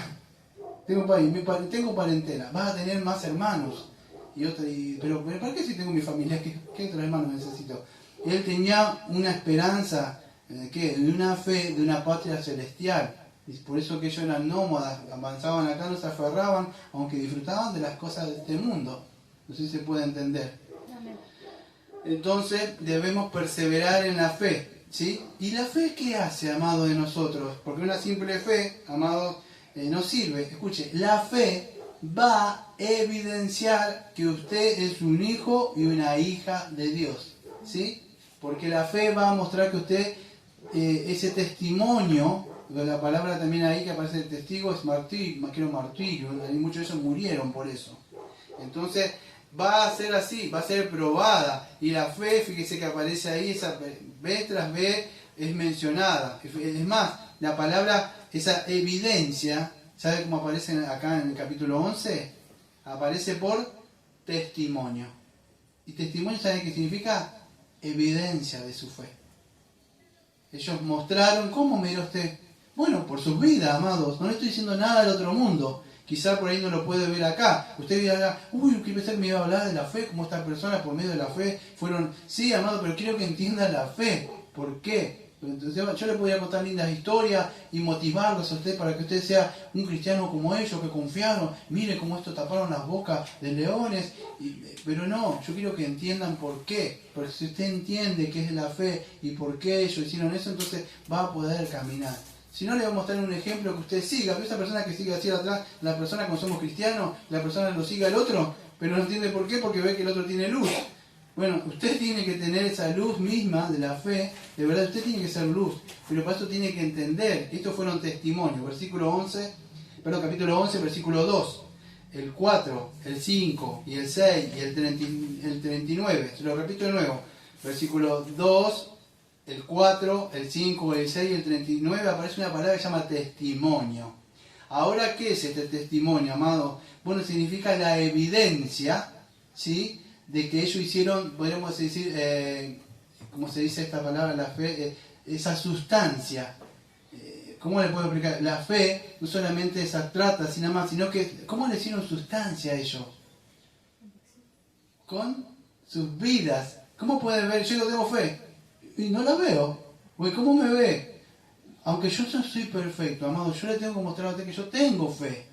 Tengo parentela, vas a tener más hermanos. Pero ¿para qué si tengo mi familia? ¿Qué otros hermanos necesito? Él tenía una esperanza, de una fe, de una patria celestial. Y por eso que ellos eran nómadas, avanzaban acá, no se aferraban, aunque disfrutaban de las cosas de este mundo. No sé si se puede entender. Entonces debemos perseverar en la fe, ¿sí? ¿Y la fe qué hace, amado, de nosotros? Porque una simple fe, amado, no sirve. Escuche, la fe va a evidenciar que usted es un hijo y una hija de Dios, ¿sí? Porque la fe va a mostrar que usted, ese testimonio, la palabra también ahí que aparece el testigo es martirio, y muchos de ellos murieron por eso. Entonces va a ser así, va a ser probada, y la fe, fíjese que aparece ahí, esa vez tras vez es mencionada. Es más, la palabra, esa evidencia, ¿sabe cómo aparece acá en el capítulo 11? Aparece por testimonio. Y testimonio, ¿sabe qué significa? Evidencia de su fe. Ellos mostraron, ¿cómo miró usted? Bueno, por sus vidas, amados. No le estoy diciendo nada del otro mundo. Quizá por ahí no lo puede ver acá. Usted dirá, que pensé que me iba a hablar de la fe, como estas personas por medio de la fe fueron... Sí, amado, pero quiero que entienda la fe. ¿Por qué? Entonces, yo le podría contar lindas historias y motivarlos a usted para que usted sea un cristiano como ellos, que confiaron. Mire cómo esto taparon las bocas de leones. Pero no, yo quiero que entiendan por qué. Porque si usted entiende qué es la fe y por qué ellos hicieron eso, entonces va a poder caminar. Si no, le voy a mostrar un ejemplo que usted siga. Esa persona que sigue hacia atrás, la persona cuando somos cristianos, la persona lo sigue al otro, pero no entiende por qué, porque ve que el otro tiene luz. Bueno, usted tiene que tener esa luz misma de la fe, de verdad usted tiene que ser luz, pero para eso tiene que entender. Estos fueron testimonios, capítulo 11, versículo 2, el 4, el 5 y el 6 y el 39. Se lo repito de nuevo, versículo 2, el 4, el 5, el 6 y el 39 aparece una palabra que se llama testimonio. Ahora, ¿qué es este testimonio, amado? Bueno, significa la evidencia, ¿sí?, de que ellos hicieron, podríamos decir, ¿cómo se dice esta palabra? La fe, esa sustancia. ¿Cómo le puedo explicar? La fe no solamente es abstracta, sino que, ¿cómo le hicieron sustancia a ellos? Con sus vidas. ¿Cómo puede ver? Yo no tengo fe y no la veo. Porque ¿cómo me ve? Aunque yo no soy perfecto, amado, yo le tengo que mostrar a usted que yo tengo fe.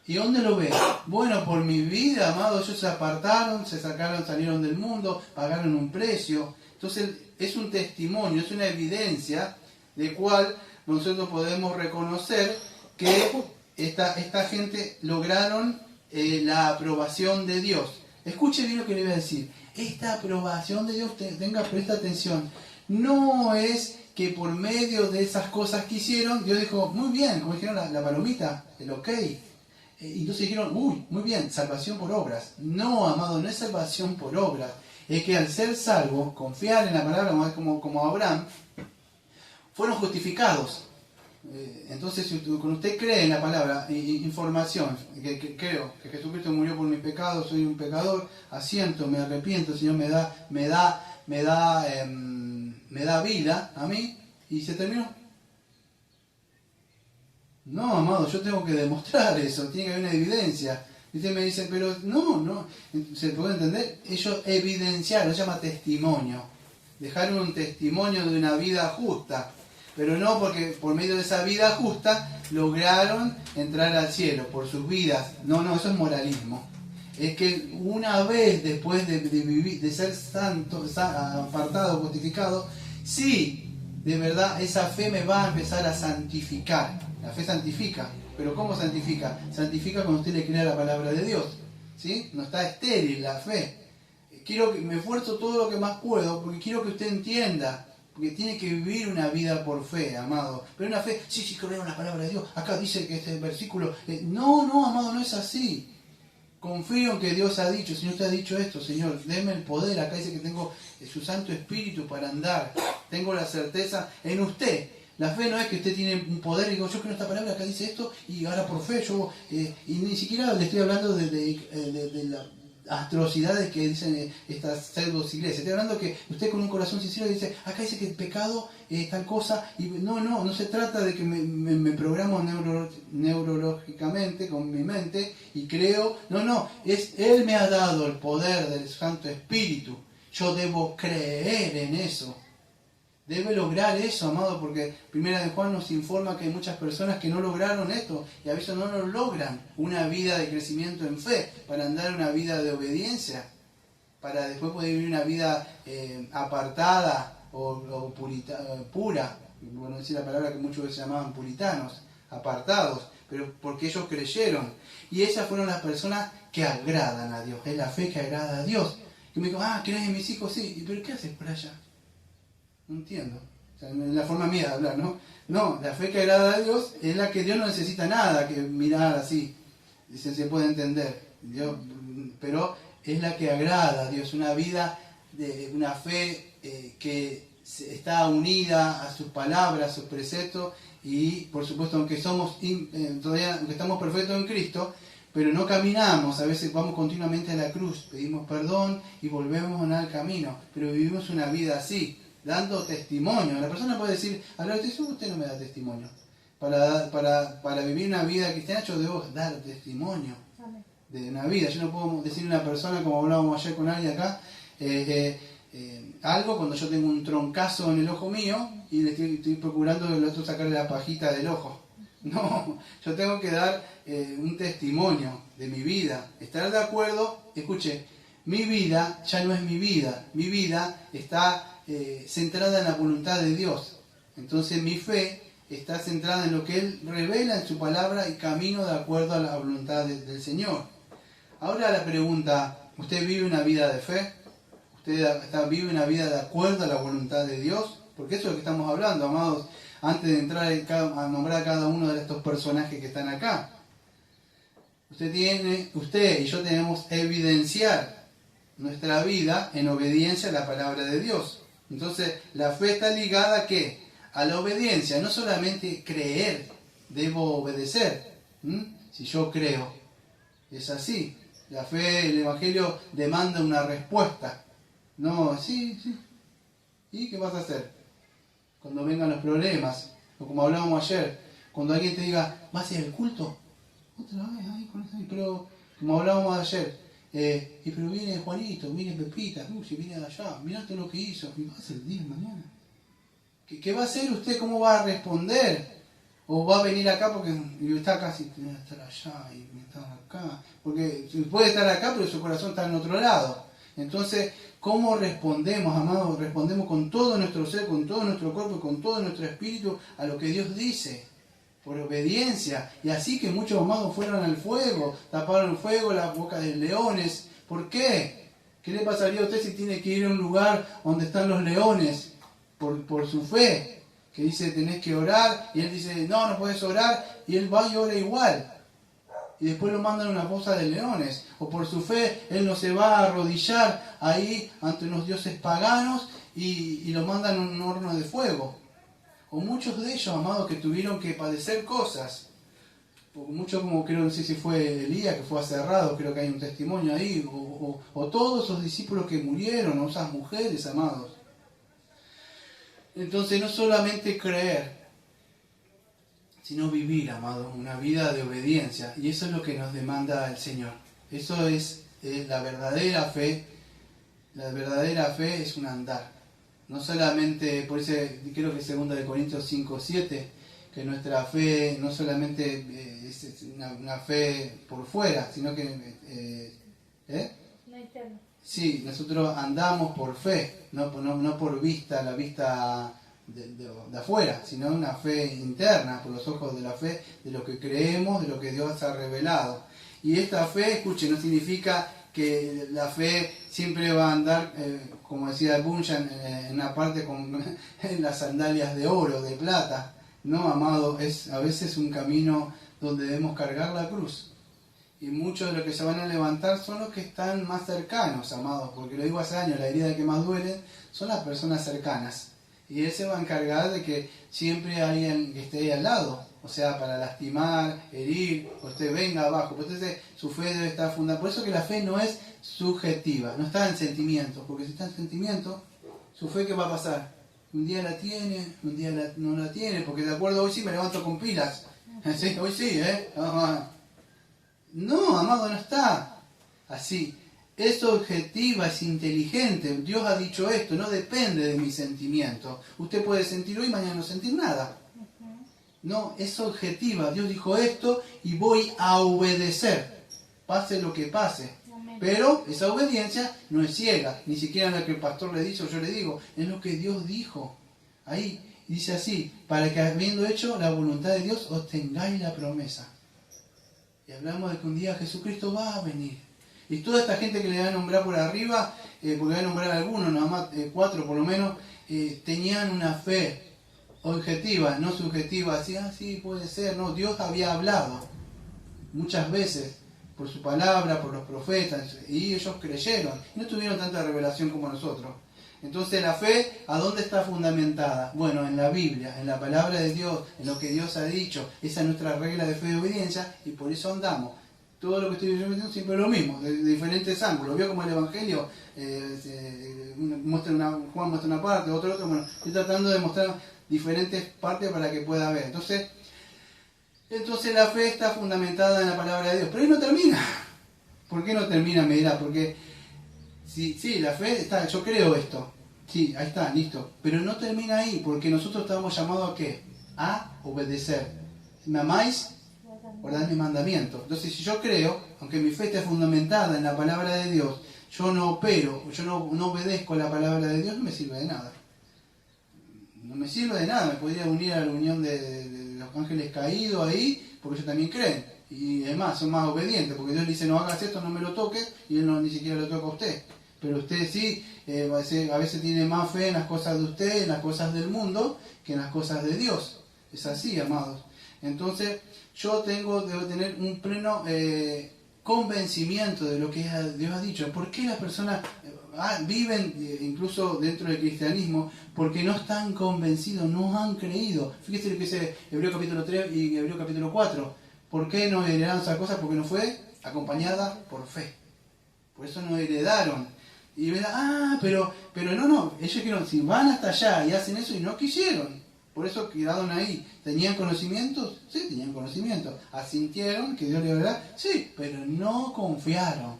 ¿Y dónde lo ve? Bueno, por mi vida, amado, ellos se apartaron, salieron del mundo, pagaron un precio. Entonces es un testimonio, es una evidencia de cual nosotros podemos reconocer que esta gente lograron la aprobación de Dios. Escuche bien lo que le voy a decir. Esta aprobación de Dios, presta atención, no es que por medio de esas cosas que hicieron, Dios dijo, muy bien, como dijeron la palomita, el ok. Entonces dijeron, uy, muy bien, salvación por obras. No, amado, no es salvación por obras. Es que al ser salvo, confiar en la palabra, como Abraham, fueron justificados. Entonces, cuando usted cree en la palabra, información, que creo que Jesucristo murió por mis pecados, soy un pecador, asiento, me arrepiento, el Señor me da vida a mí, y se terminó. No, amado, yo tengo que demostrar eso, tiene que haber una evidencia. Y usted me dice, pero no, ¿se puede entender? Ellos evidenciaron, se llama testimonio. Dejaron un testimonio de una vida justa. Pero no porque por medio de esa vida justa lograron entrar al cielo, por sus vidas. No, eso es moralismo. Es que una vez después de vivir, de ser santo, apartado, justificado, sí, de verdad esa fe me va a empezar a santificar. La fe santifica. ¿Pero cómo santifica? Santifica cuando usted le crea la palabra de Dios. ¿Sí? No está estéril la fe. Me esfuerzo todo lo que más puedo porque quiero que usted entienda. Porque tiene que vivir una vida por fe, amado. Pero una fe, sí, creo en la palabra de Dios. Acá dice que este versículo... No, amado, no es así. Confío en que Dios ha dicho, Señor, te ha dicho esto, Señor, deme el poder. Acá dice que tengo su Santo Espíritu para andar. Tengo la certeza en usted. La fe no es que usted tiene un poder y digo, yo creo esta palabra, acá dice esto, y ahora por fe yo... y ni siquiera le estoy hablando de la atrocidades que dicen estas pseudos iglesias. Estoy hablando que usted con un corazón sincero dice, acá dice que el pecado es tal cosa, y no se trata de que me programo neurológicamente con mi mente y creo, Él me ha dado el poder del Santo Espíritu, yo debo creer en eso. Debe lograr eso, amado, porque Primera de Juan nos informa que hay muchas personas que no lograron esto y a veces no lo logran, una vida de crecimiento en fe, para andar una vida de obediencia, para después poder vivir una vida apartada o pura, bueno, decir la palabra que muchos se llamaban puritanos, apartados, pero porque ellos creyeron. Y esas fueron las personas que agradan a Dios, es la fe que agrada a Dios. Y me dijo, ¿crees en mis hijos? Sí, pero ¿qué haces por allá? No entiendo. O sea, la forma mía de hablar, ¿no? No, la fe que agrada a Dios es la que Dios no necesita nada que mirar así. Se puede entender. Pero es la que agrada a Dios. Una vida, una fe que está unida a sus palabras, a sus preceptos. Y por supuesto, aunque todavía estamos perfectos en Cristo, pero no caminamos, a veces vamos continuamente a la cruz, pedimos perdón y volvemos al camino. Pero vivimos una vida así, dando testimonio. La persona puede decir, usted no me da testimonio. Para vivir una vida cristiana yo debo dar testimonio de una vida. Yo no puedo decirle a una persona, como hablábamos ayer con alguien acá, algo cuando yo tengo un troncazo en el ojo mío y le estoy procurando el otro sacarle la pajita del ojo. No, yo tengo que dar un testimonio de mi vida. Estar de acuerdo, escuche, mi vida ya no es mi vida está centrada en la voluntad de Dios. Entonces mi fe está centrada en lo que Él revela en su palabra y camino de acuerdo a la voluntad del Señor. Ahora la pregunta, ¿usted vive una vida de fe? ¿Usted vive una vida de acuerdo a la voluntad de Dios? Porque eso es lo que estamos hablando, amados, antes de entrar a nombrar a cada uno de estos personajes que están acá. Usted y yo tenemos que evidenciar nuestra vida en obediencia a la palabra de Dios. Entonces, la fe está ligada ¿a qué? A la obediencia. No solamente creer, debo obedecer. Si yo creo, es así. La fe, el Evangelio demanda una respuesta. No, sí. ¿Y qué vas a hacer? Cuando vengan los problemas, o como hablábamos ayer, cuando alguien te diga, ¿vas a ir al culto? Otra vez, pero como hablábamos ayer, pero viene Juanito, viene Pepita, si viene de allá, mirá todo lo que hizo, ¿y va a ser el día de mañana? ¿Qué va a hacer usted? ¿Cómo va a responder? ¿O va a venir acá porque está casi, tiene que estar allá y está acá? Porque puede estar acá, pero su corazón está en otro lado. Entonces, ¿cómo respondemos, amados? Respondemos con todo nuestro ser, con todo nuestro cuerpo, con todo nuestro espíritu a lo que Dios dice, por obediencia. Y así que muchos amados fueron al fuego, taparon el fuego, las bocas de leones. ¿Por qué? ¿Qué le pasaría a usted si tiene que ir a un lugar donde están los leones? Por su fe, que dice tenés que orar, y él dice no puedes orar, y él va y ora igual. y después lo mandan a una fosa de leones. O por su fe, él no se va a arrodillar ahí ante unos dioses paganos y lo mandan a un horno de fuego. O muchos de ellos, amados, que tuvieron que padecer cosas. Muchos, como creo, no sé si fue Elías, que fue aserrado, creo que hay un testimonio ahí. O todos esos discípulos que murieron, o esas mujeres, amados. Entonces, no solamente creer, sino vivir, amado, una vida de obediencia. Y eso es lo que nos demanda el Señor. Eso es la verdadera fe. La verdadera fe es un andar. No solamente, por eso creo que 2 Corintios 5:7, que nuestra fe no solamente es una fe por fuera, sino que... La interna. Sí, nosotros andamos por fe, no por vista, la vista de afuera, sino una fe interna, por los ojos de la fe, de lo que creemos, de lo que Dios ha revelado. Y esta fe, escuche, no significa que la fe siempre va a andar, como decía Bunyan, en una parte en las sandalias de oro, de plata. No, amado, es a veces un camino donde debemos cargar la cruz. Y muchos de los que se van a levantar son los que están más cercanos, amados, porque lo digo hace años, la herida que más duele son las personas cercanas. Y Él se va a encargar de que siempre haya alguien que esté ahí al lado, o sea, para lastimar, herir, o usted venga abajo. Entonces su fe debe estar fundada. Por eso que la fe no es subjetiva, no está en sentimientos, porque si está en sentimientos, su fe, ¿qué va a pasar? Un día la tiene, un día no la tiene, porque de acuerdo, hoy sí me levanto con pilas. ¿Sí? Hoy sí, ¿eh? No, amado, no está así. Es objetiva, es inteligente. Dios ha dicho esto, no depende de mis sentimientos. Usted puede sentir hoy y mañana no sentir nada. No, es objetiva. Dios dijo esto y voy a obedecer, pase lo que pase. Pero esa obediencia no es ciega, ni siquiera lo que el pastor le dice o yo le digo, es lo que Dios dijo. Ahí dice así, para que habiendo hecho la voluntad de Dios, obtengáis la promesa. Y hablamos de que un día Jesucristo va a venir. Y toda esta gente que le voy a nombrar por arriba, porque voy a nombrar algunos, nada más 4 por lo menos, tenían una fe objetiva, no subjetiva, así, sí, puede ser, no, Dios había hablado muchas veces por su palabra, por los profetas, y ellos creyeron, y no tuvieron tanta revelación como nosotros. Entonces la fe, ¿a dónde está fundamentada? Bueno, en la Biblia, en la palabra de Dios, en lo que Dios ha dicho. Esa es nuestra regla de fe y obediencia, y por eso andamos. Todo lo que estoy diciendo siempre es lo mismo, de diferentes ángulos. Veo como el Evangelio Juan muestra una parte, otro. Bueno, estoy tratando de mostrar diferentes partes para que pueda ver. Entonces la fe está fundamentada en la palabra de Dios. Pero ahí no termina. ¿Por qué no termina? Me dirá, porque sí, la fe está, yo creo esto. Sí, ahí está, listo. Pero no termina ahí, porque nosotros estamos llamados a ¿qué? A obedecer. ¿Me amáis? Guardad mis mandamientos. Entonces, si yo creo, aunque mi fe esté fundamentada en la palabra de Dios, yo no opero, yo no obedezco la palabra de Dios, no me sirve de nada. No me sirve de nada. Me podría unir a la unión de los ángeles caídos ahí, porque ellos también creen. Y además, son más obedientes, porque Dios dice, no hagas esto, no me lo toques, y Él ni siquiera lo toca a usted. Pero usted sí, a veces tiene más fe en las cosas de usted, en las cosas del mundo, que en las cosas de Dios. Es así, amados. Entonces, yo debo tener un pleno convencimiento de lo que Dios ha dicho. ¿Por qué las personas viven, incluso dentro del cristianismo, porque no están convencidos, no han creído? Fíjese lo que dice Hebreo capítulo 3 y Hebreo capítulo 4. ¿Por qué no heredaron esas cosas? Porque no fue acompañada por fe. Por eso no heredaron. Y verá, pero no, ellos dijeron, si van hasta allá y hacen eso y no quisieron. Por eso quedaron ahí. ¿Tenían conocimientos? Sí, tenían conocimientos. ¿Asintieron que Dios les hablará? Sí, pero no confiaron.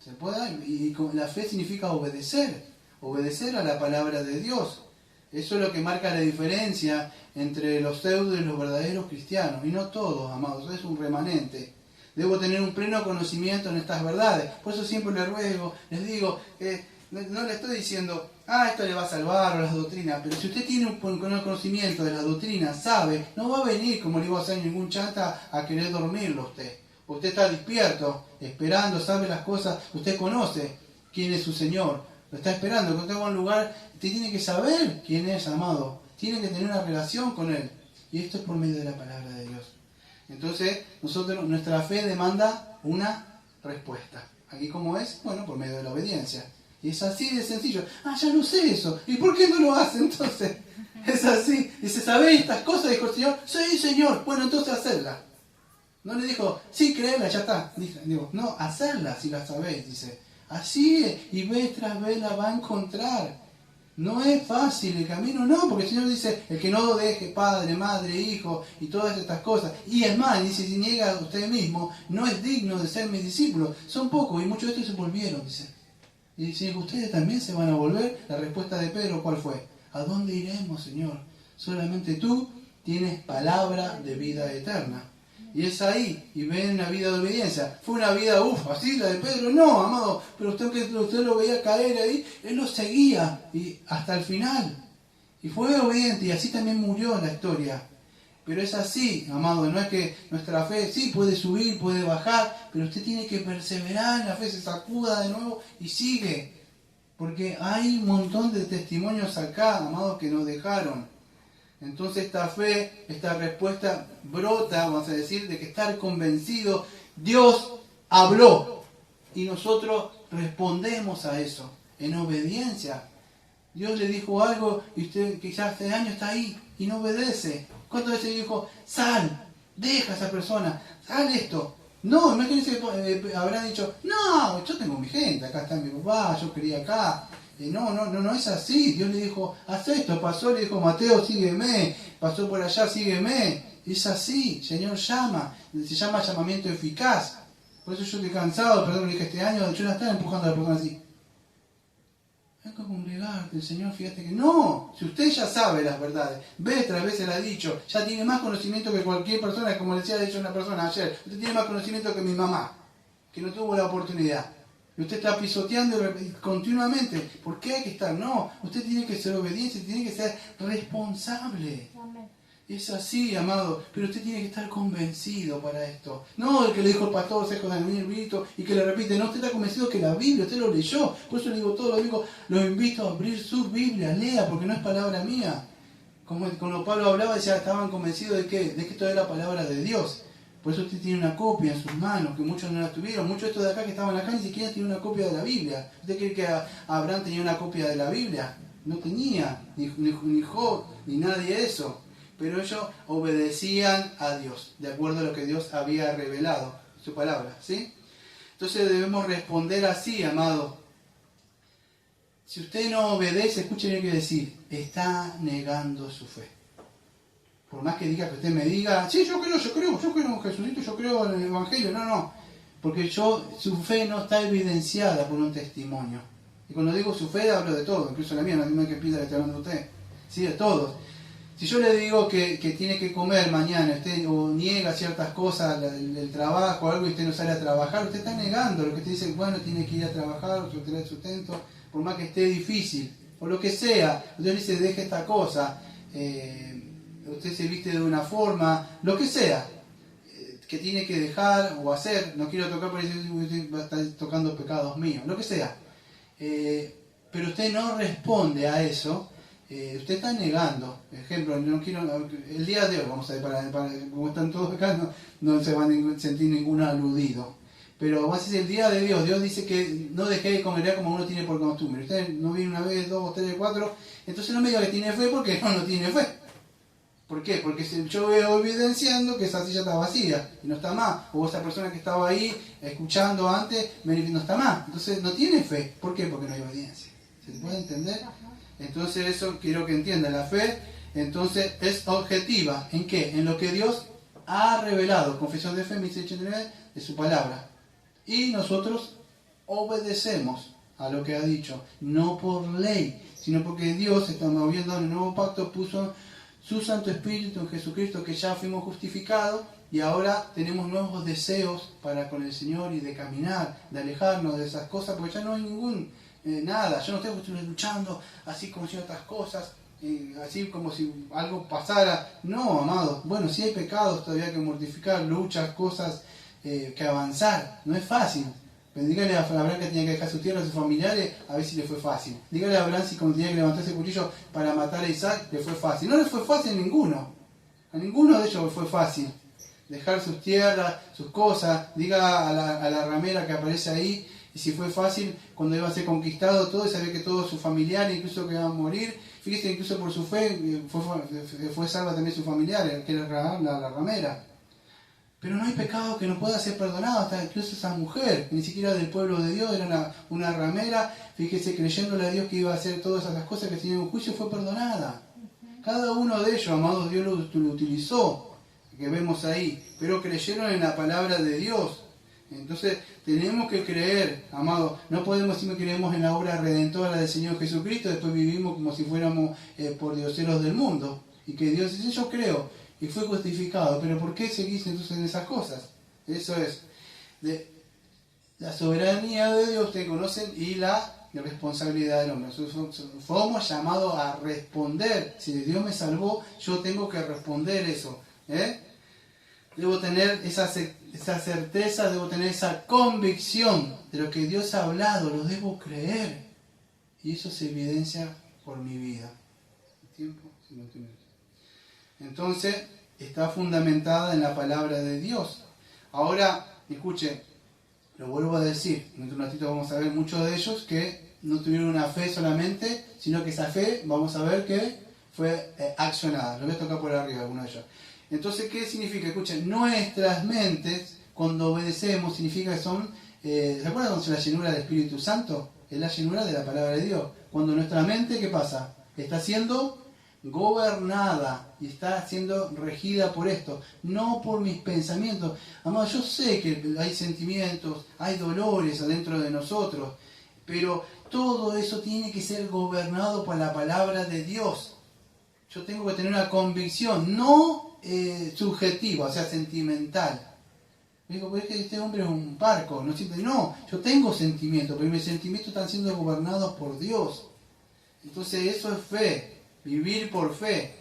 ¿Se puede? Y la fe significa obedecer. Obedecer a la palabra de Dios. Eso es lo que marca la diferencia entre los pseudos y los verdaderos cristianos. Y no todos, amados. Es un remanente. Debo tener un pleno conocimiento en estas verdades. Por eso siempre les ruego, les digo, no le estoy diciendo, esto le va a salvar o las doctrinas, pero si usted tiene un conocimiento de las doctrinas, sabe, no va a venir, como le iba a hacer ningún chanta, a querer dormirlo usted. Usted está despierto, esperando, sabe las cosas, usted conoce quién es su Señor, lo está esperando, cuando usted va a un lugar, usted tiene que saber quién es, amado, tiene que tener una relación con Él, y esto es por medio de la palabra de Dios. Entonces, nuestra fe demanda una respuesta. ¿Aquí cómo es? Bueno, por medio de la obediencia. Y es así de sencillo. Ah, ya no sé eso. ¿Y por qué no lo hace entonces? Es así. Dice, ¿sabéis estas cosas? Dijo el Señor. Sí, Señor. Bueno, entonces hacerla. No le dijo, sí, créela, ya está. Digo, no, hacerla si la sabéis, dice. Así es, y vez tras vez la va a encontrar. No es fácil el camino, no, porque el Señor dice, el que no deje padre, madre, hijo y todas estas cosas. Y es más, dice, si niega a usted mismo, no es digno de ser mi discípulo. Son pocos y muchos de estos se volvieron, dice. Y dice, ¿ustedes también se van a volver? La respuesta de Pedro, ¿cuál fue? ¿A dónde iremos, Señor? Solamente tú tienes palabra de vida eterna. Y es ahí, y ven la vida de obediencia. Fue una vida, así la de Pedro, no, amado, pero usted lo veía caer ahí, él lo seguía y hasta el final. Y fue obediente y así también murió la historia. Pero es así, amado, no es que nuestra fe sí puede subir, puede bajar, pero usted tiene que perseverar, la fe se sacuda de nuevo y sigue. Porque hay un montón de testimonios acá, amados, que nos dejaron. Entonces esta fe, esta respuesta brota, vamos a decir, de que estar convencido, Dios habló y nosotros respondemos a eso en obediencia. Dios le dijo algo y usted quizás hace años está ahí y no obedece. ¿Cuántas veces dijo, sal, deja a esa persona, sal esto? No, imagínense que habrán dicho, no, yo tengo mi gente, acá está mi papá, yo quería acá. No es así. Dios le dijo, haz esto, pasó, le dijo, Mateo, sígueme, pasó por allá, sígueme. Es así, Señor llama, se llama llamamiento eficaz. Por eso yo estoy cansado, perdón, le dije este año, yo no estaba empujando a la persona así. Hay que congregarte, el Señor, fíjate que no, si usted ya sabe las verdades, vez tras vez se la ha dicho, ya tiene más conocimiento que cualquier persona, como le decía, ha dicho una persona ayer, usted tiene más conocimiento que mi mamá, que no tuvo la oportunidad. Y usted está pisoteando continuamente. ¿Por qué hay que estar? No, usted tiene que ser obediente, tiene que ser responsable. Amén. Es así, amado, pero usted tiene que estar convencido para esto. No el que le dijo el pastor Sejo de Daniel Brito y que le repite, no, usted está convencido que la Biblia, usted lo leyó. Por eso le digo todo, lo invito a abrir su Biblia, lea, porque no es palabra mía. Como cuando Pablo hablaba, decía, estaban convencidos de que esto era palabra de Dios. Por eso usted tiene una copia en sus manos, que muchos no la tuvieron. Muchos de estos de acá que estaban acá ni siquiera tienen una copia de la Biblia. ¿Usted cree que Abraham tenía una copia de la Biblia? No tenía, ni Job, ni nadie de eso. Pero ellos obedecían a Dios, de acuerdo a lo que Dios había revelado, su palabra, ¿sí? Entonces debemos responder así, amado. Si usted no obedece, escuchen lo que decir, está negando su fe. Por más que diga que usted me diga, sí, yo creo en Jesucristo, yo creo en el Evangelio. No, porque su fe no está evidenciada por un testimonio. Y cuando digo su fe, hablo de todo, incluso la mía, no es que pida que esté hablando de usted, sí, de todos. Si yo le digo que tiene que comer mañana, usted o niega ciertas cosas, el trabajo o algo, y usted no sale a trabajar, usted está negando lo que usted dice, bueno, tiene que ir a trabajar, tener sustento, por más que esté difícil, o lo que sea. Usted dice, deje esta cosa, usted se viste de una forma, lo que sea, que tiene que dejar o hacer, no quiero tocar por eso, va a estar tocando pecados míos, lo que sea. Pero usted no responde a eso, usted está negando. Ejemplo, el día de hoy, vamos a ver, como están todos acá, no se van a sentir ningún aludido. Pero vamos a decir, el día de Dios dice que no dejé de comer como uno tiene por costumbre. Usted no viene una vez, dos, tres, cuatro, entonces no me diga que tiene fe porque no tiene fe. ¿Por qué? Porque yo veo evidenciando que esa silla está vacía y no está más. O esa persona que estaba ahí escuchando antes no está más. Entonces no tiene fe. ¿Por qué? Porque no hay obediencia. ¿Se puede entender? Entonces eso quiero que entienda. La fe entonces es objetiva. ¿En qué? En lo que Dios ha revelado. Confesión de fe, 1689, de su palabra. Y nosotros obedecemos a lo que ha dicho. No por ley, sino porque Dios, estamos viendo en el nuevo pacto, puso su Santo Espíritu en Jesucristo, que ya fuimos justificados y ahora tenemos nuevos deseos para con el Señor y de caminar, de alejarnos de esas cosas, porque ya no hay nada. Yo no estoy luchando así como ciertas cosas, así como si algo pasara. No, amados. Bueno, sí hay pecados todavía que mortificar, luchas, cosas que avanzar. No es fácil. Pero dígale a Abraham que tenía que dejar su tierra a sus familiares, a ver si le fue fácil. Dígale a Abraham si cuando tenía que levantar ese cuchillo para matar a Isaac, le fue fácil. No le fue fácil a ninguno. A ninguno de ellos le fue fácil dejar sus tierras, sus cosas, diga a la ramera que aparece ahí, y si fue fácil, cuando iba a ser conquistado todo, y sabía que todos sus familiares, incluso que iban a morir, fíjese, incluso por su fe, fue salva también sus familiares, que era la ramera. Pero no hay pecado que no pueda ser perdonado, hasta incluso esa mujer, que ni siquiera del pueblo de Dios, era una ramera, fíjese, creyéndole a Dios que iba a hacer todas esas cosas que tenían un juicio, fue perdonada. Cada uno de ellos, amados, Dios lo utilizó, que vemos ahí, pero creyeron en la palabra de Dios. Entonces tenemos que creer, amados, no podemos decir que creemos en la obra redentora del Señor Jesucristo, después vivimos como si fuéramos por dioseros del mundo, y que Dios dice, yo creo, y fue justificado, pero ¿por qué seguís entonces en esas cosas? Eso es la soberanía de Dios, ustedes conocen, y la responsabilidad del hombre. Nosotros somos llamados a responder. Si Dios me salvó, yo tengo que responder eso. Debo tener esa certeza, debo tener esa convicción de lo que Dios ha hablado, lo debo creer. Y eso se evidencia por mi vida. ¿Tiempo? Sí, no tiene. Entonces, está fundamentada en la palabra de Dios. Ahora, escuchen, lo vuelvo a decir, en un ratito vamos a ver muchos de ellos que no tuvieron una fe solamente, sino que esa fe, vamos a ver que fue accionada. Lo voy a tocar por arriba, alguno de ellos. Entonces, ¿qué significa? Escuchen, nuestras mentes, cuando obedecemos, significa que son, ¿se acuerdan cuando se la llenura del Espíritu Santo? Es la llenura de la palabra de Dios. Cuando nuestra mente, ¿qué pasa? Está siendo gobernada y está siendo regida por esto, no por mis pensamientos. Amado, yo sé que hay sentimientos, hay dolores adentro de nosotros, pero todo eso tiene que ser gobernado por la palabra de Dios. Yo tengo que tener una convicción, no subjetiva, o sea, sentimental. Digo, pues es que este hombre es un parco, no siempre. No, yo tengo sentimientos, pero mis sentimientos están siendo gobernados por Dios. Entonces eso es fe. Vivir por fe,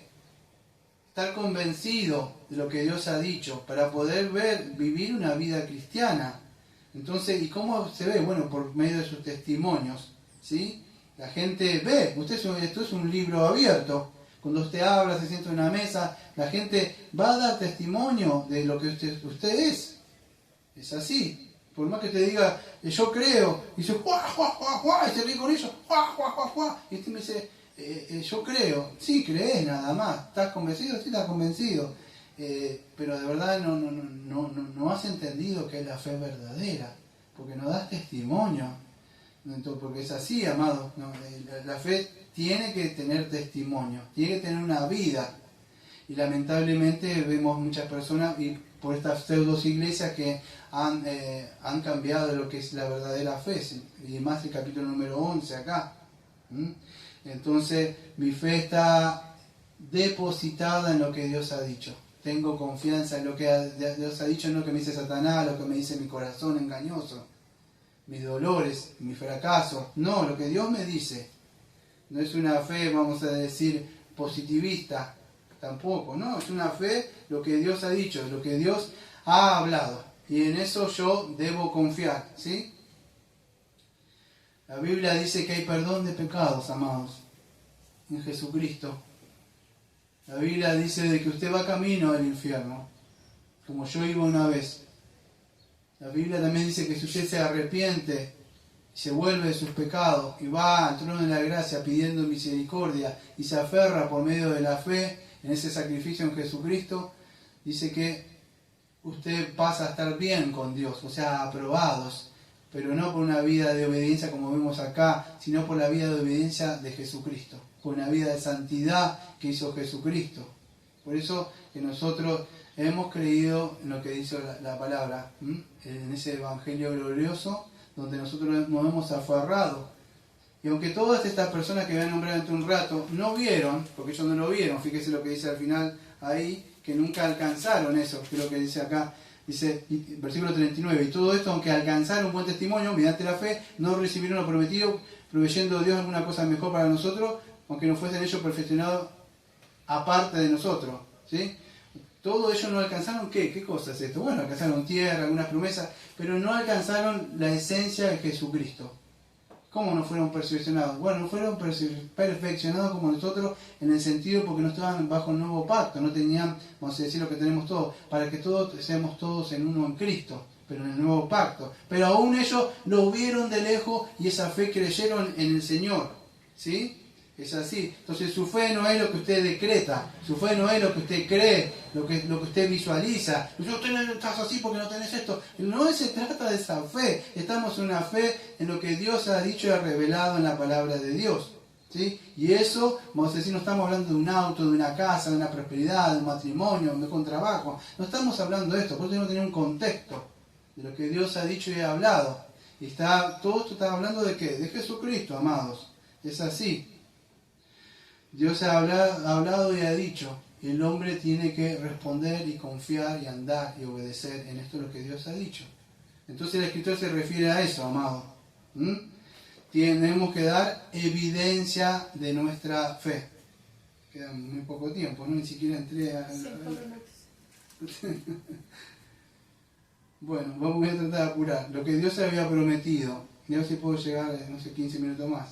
estar convencido de lo que Dios ha dicho, para poder vivir una vida cristiana. Entonces, ¿y cómo se ve? Bueno, por medio de sus testimonios, ¿sí? La gente ve, esto es un libro abierto. Cuando usted habla, se sienta en una mesa, la gente va a dar testimonio de lo que usted es. Es así. Por más que te diga, yo creo, y dice, ¡juá, juá, juá, juá! Y se ríe con ellos, ¡juá, juá, juá, juá! Y usted me dice, yo creo. Sí, crees nada más. ¿Estás convencido? Sí, estás convencido. Pero de verdad no has entendido que es la fe verdadera. Porque no das testimonio. Entonces, porque es así, amado. La fe tiene que tener testimonio. Tiene que tener una vida. Y lamentablemente vemos muchas personas, y por estas pseudos iglesias que han cambiado lo que es la verdadera fe. Y más el capítulo número 11 acá. Entonces mi fe está depositada en lo que Dios ha dicho. Tengo confianza en lo que Dios ha dicho, en lo que me dice Satanás, lo que me dice mi corazón engañoso, mis dolores, mis fracasos. No, lo que Dios me dice. No es una fe, vamos a decir, positivista, tampoco. No, es una fe, lo que Dios ha dicho, lo que Dios ha hablado. Y en eso yo debo confiar, ¿sí? La Biblia dice que hay perdón de pecados, amados, en Jesucristo. La Biblia dice de que usted va camino al infierno, como yo iba una vez. La Biblia también dice que si usted se arrepiente, se vuelve de sus pecados y va al trono de la gracia pidiendo misericordia y se aferra por medio de la fe en ese sacrificio en Jesucristo, dice que usted pasa a estar bien con Dios, o sea, aprobados. Pero no por una vida de obediencia como vemos acá, sino por la vida de obediencia de Jesucristo, por una vida de santidad que hizo Jesucristo. Por eso que nosotros hemos creído en lo que dice la palabra, en ese evangelio glorioso, donde nosotros nos hemos aferrado. Y aunque todas estas personas que voy a nombrar dentro de un rato no vieron, porque ellos no lo vieron, fíjese lo que dice al final ahí, que nunca alcanzaron eso, que es lo que dice acá. Dice, versículo 39, y todo esto, aunque alcanzaron un buen testimonio mediante la fe, no recibieron lo prometido, proveyendo Dios alguna cosa mejor para nosotros, aunque no fuesen ellos perfeccionados aparte de nosotros. ¿Sí? Todo ellos no alcanzaron, ¿qué cosa es esto? Bueno, alcanzaron tierra, algunas promesas, pero no alcanzaron la esencia de Jesucristo. ¿Cómo no fueron perfeccionados? Bueno, no fueron perfeccionados como nosotros en el sentido porque no estaban bajo el nuevo pacto, no tenían, vamos a decir, lo que tenemos todos, para que todos seamos todos en uno en Cristo, pero en el nuevo pacto. Pero aún ellos lo vieron de lejos y esa fe creyeron en el Señor, ¿sí? Es así. Entonces su fe no es lo que usted decreta, su fe no es lo que usted cree, lo que usted visualiza. Usted estás así porque no tenés esto. No se trata de esa fe. Estamos en una fe en lo que Dios ha dicho y ha revelado en la palabra de Dios, ¿sí? Y eso, vamos a decir, no estamos hablando de un auto, de una casa, de una prosperidad, de un matrimonio, de un trabajo. No estamos hablando de esto, porque tenemos que tener un contexto de lo que Dios ha dicho y ha hablado. Y todo esto está hablando de ¿qué? De Jesucristo, amados. Es así. Dios ha hablado y ha dicho, y el hombre tiene que responder y confiar y andar y obedecer en esto lo que Dios ha dicho. Entonces el escritor se refiere a eso, amado. Tenemos que dar evidencia de nuestra fe. Queda muy poco tiempo, ¿no? Ni siquiera entré a... Bueno, voy a tratar de apurar. Lo que Dios había prometido, a ver si puedo llegar, no sé, 15 minutos más.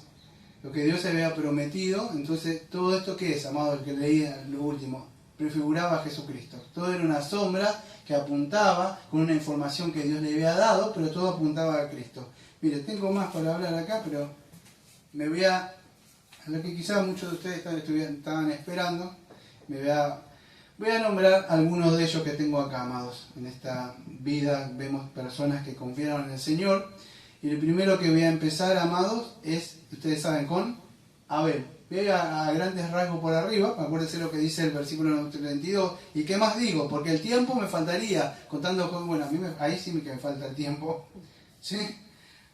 Lo que Dios había prometido, entonces todo esto que es, amado, el que leía lo último, prefiguraba a Jesucristo. Todo era una sombra que apuntaba con una información que Dios le había dado, pero todo apuntaba a Cristo. Mire, tengo más para hablar acá, pero me voy a lo que quizás muchos de ustedes estaban esperando, voy a nombrar algunos de ellos que tengo acá, amados. En esta vida vemos personas que confiaron en el Señor. Y el primero que voy a empezar, amados, es, ustedes saben, con Abel. Voy a grandes rasgos por arriba, acuérdense lo que dice el versículo 32. ¿Y qué más digo? Porque el tiempo me faltaría, contando con, bueno, ahí sí que me falta el tiempo, ¿sí?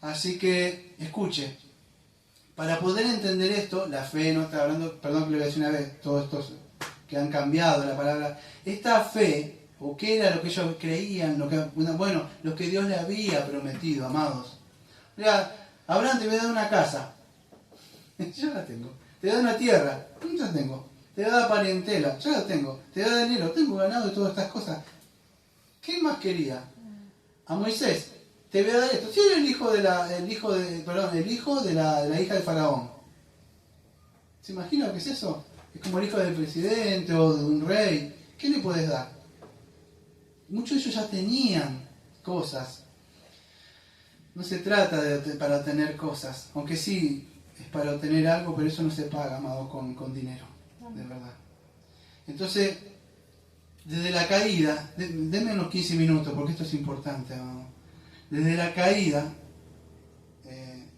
Así que, escuche, para poder entender esto, la fe no está hablando, perdón que lo voy a decir una vez, todos estos que han cambiado la palabra, esta fe, o qué era lo que ellos creían, lo que Dios le había prometido, amados. Mira, Abraham te voy a dar una casa. Yo la tengo. Te voy a dar una tierra. Yo la tengo. Te voy a dar parentela. Yo la tengo. Te voy a dar dinero. Tengo ganado y todas estas cosas. ¿Qué más quería? A Moisés. Te voy a dar esto. Si era el hijo de la hija de Faraón. ¿Se imagina qué es eso? Es como el hijo del presidente o de un rey. ¿Qué le puedes dar? Muchos de ellos ya tenían cosas. No se trata para obtener cosas, aunque sí es para obtener algo, pero eso no se paga, amado, con dinero, de verdad. Entonces, desde la caída, denme unos 15 minutos, porque esto es importante, amado. Desde la caída,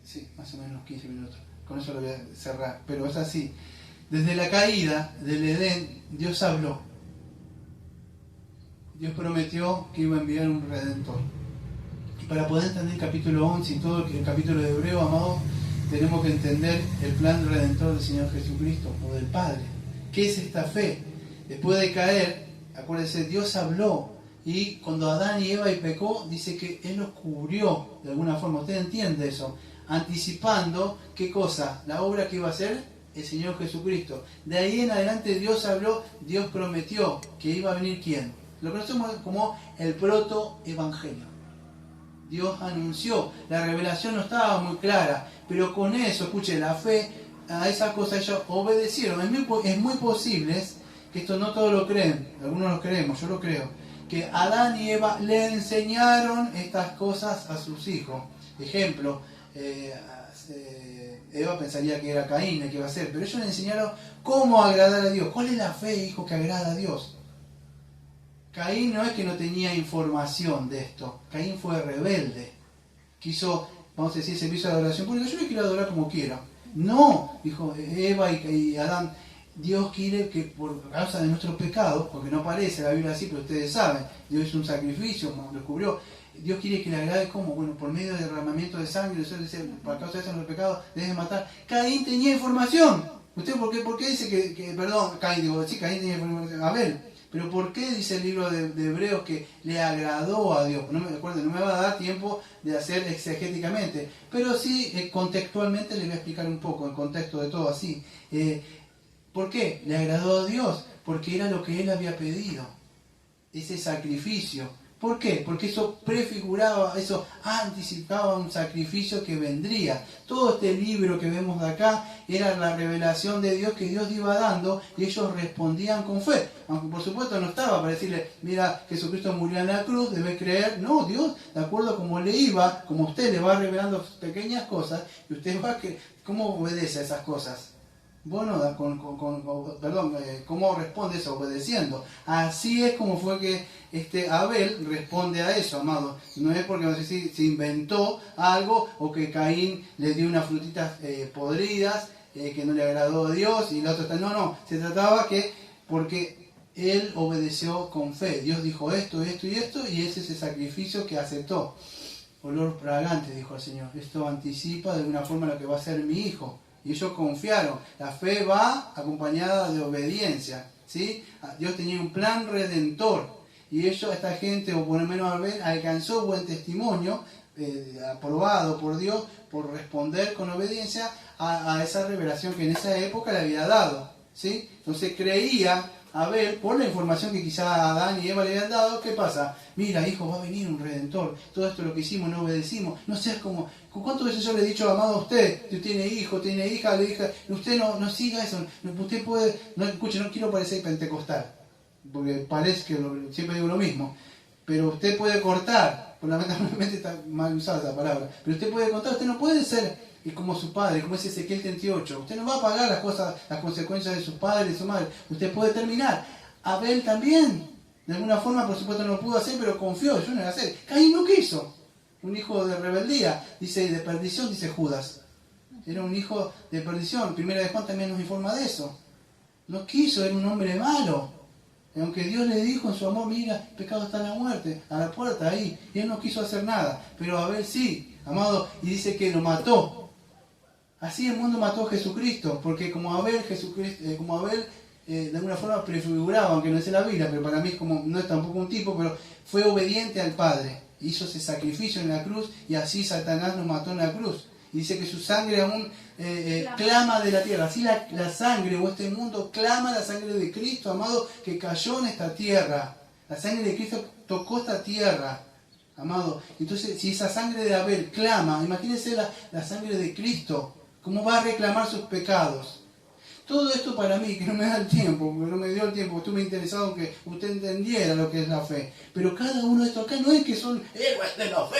sí, más o menos 15 minutos, con eso lo voy a cerrar, pero es así. Desde la caída del Edén, Dios habló. Dios prometió que iba a enviar un Redentor. Para poder entender el capítulo 11 y todo el capítulo de Hebreo, amado, tenemos que entender el plan redentor del Señor Jesucristo o del Padre. ¿Qué es esta fe? Después de caer, acuérdense, Dios habló y cuando Adán y Eva pecó, dice que Él los cubrió de alguna forma. ¿Usted entiende eso? Anticipando, ¿qué cosa? La obra que iba a hacer el Señor Jesucristo. De ahí en adelante Dios habló, Dios prometió que iba a venir ¿quién? Lo conocemos como el protoevangelio. Dios anunció, la revelación no estaba muy clara, pero con eso, escuche, la fe, a esas cosas ellos obedecieron. Es muy posible que esto no todos lo creen, algunos lo creemos, yo lo creo, que Adán y Eva le enseñaron estas cosas a sus hijos. Ejemplo, Eva pensaría que era Caín el que iba a hacer, pero ellos le enseñaron cómo agradar a Dios. ¿Cuál es la fe, hijo, que agrada a Dios? Caín no es que no tenía información de esto. Caín fue rebelde. Quiso, vamos a decir, servicio de adoración pública. Yo le quiero adorar como quiera. No, dijo Eva y Adán. Dios quiere que por causa de nuestros pecados, porque no aparece la Biblia así, pero ustedes saben, Dios hizo un sacrificio, lo descubrió. Dios quiere que le agrade como, bueno, por medio del derramamiento de sangre, por causa de esos pecados, debes matar. Caín tenía información. ¿Usted por qué dice que Caín, Caín tenía información? Abel. Pero ¿por qué dice el libro de Hebreos que le agradó a Dios? No me va a dar tiempo de hacer exegéticamente, pero sí contextualmente le voy a explicar un poco el contexto de todo así. ¿Por qué? Le agradó a Dios, porque era lo que Él había pedido. Ese sacrificio ¿Por qué? Porque eso prefiguraba, eso anticipaba un sacrificio que vendría. Todo este libro que vemos de acá era la revelación de Dios que Dios iba dando y ellos respondían con fe. Aunque por supuesto no estaba para decirle, mira, Jesucristo murió en la cruz, debe creer. No, Dios, de acuerdo a como le iba, como usted le va revelando pequeñas cosas, y usted va que, ¿cómo obedece a esas cosas? Bueno, ¿cómo responde eso? Obedeciendo. Así es como fue que Abel responde a eso, amado. No es porque no sé si se inventó algo o que Caín le dio unas frutitas podridas que no le agradó a Dios y la otra está. No, se trataba que porque él obedeció con fe. Dios dijo esto, esto y esto y ese es el sacrificio que aceptó. Olor fragante, dijo el Señor. Esto anticipa de alguna forma lo que va a ser mi hijo. Y ellos confiaron. La fe va acompañada de obediencia, ¿sí? Dios tenía un plan redentor. Y ellos, esta gente, o por lo menos Abel, alcanzó buen testimonio, aprobado por Dios, por responder con obediencia a esa revelación que en esa época le había dado, ¿sí? Entonces creía Abel, por la información que quizá Adán y Eva le habían dado, ¿qué pasa? Mira, hijo, va a venir un redentor. Todo esto lo que hicimos, no obedecimos. No seas como... ¿Cuántas veces yo le he dicho, amado, a usted? Usted tiene hijo, tiene hija, le dije, usted no siga eso. Usted puede... No, escuche, no quiero parecer pentecostal, porque parece que siempre digo lo mismo. Pero usted puede cortar, lamentablemente está mal usada esa palabra, pero usted puede cortar, usted no puede ser... Y como su padre, como es Ezequiel 38, usted no va a pagar las consecuencias de sus padres y de su madre. Usted puede terminar. Abel también, de alguna forma, por supuesto no lo pudo hacer, pero confió, yo no iba a hacer. Caín no quiso. Un hijo de rebeldía, dice de perdición, dice Judas. Era un hijo de perdición. Primera de Juan también nos informa de eso. No quiso, era un hombre malo. Y aunque Dios le dijo en su amor, mira, el pecado está en la muerte, a la puerta ahí. Y él no quiso hacer nada. Pero Abel sí, amado, y dice que lo mató. Así el mundo mató a Jesucristo, porque como Abel, de alguna forma prefiguraba, aunque no es en la Biblia, pero para mí no es tampoco un tipo, pero fue obediente al Padre. Hizo ese sacrificio en la cruz y así Satanás nos mató en la cruz. Y dice que su sangre aún clama de la tierra. Así la sangre o este mundo clama la sangre de Cristo, amado, que cayó en esta tierra. La sangre de Cristo tocó esta tierra. Amado, entonces si esa sangre de Abel clama, imagínense la sangre de Cristo, ¿cómo va a reclamar sus pecados? Todo esto para mí, que no me da el tiempo, porque no me dio el tiempo, estuve interesado en que usted entendiera lo que es la fe. Pero cada uno de estos acá no es que son héroes de la fe.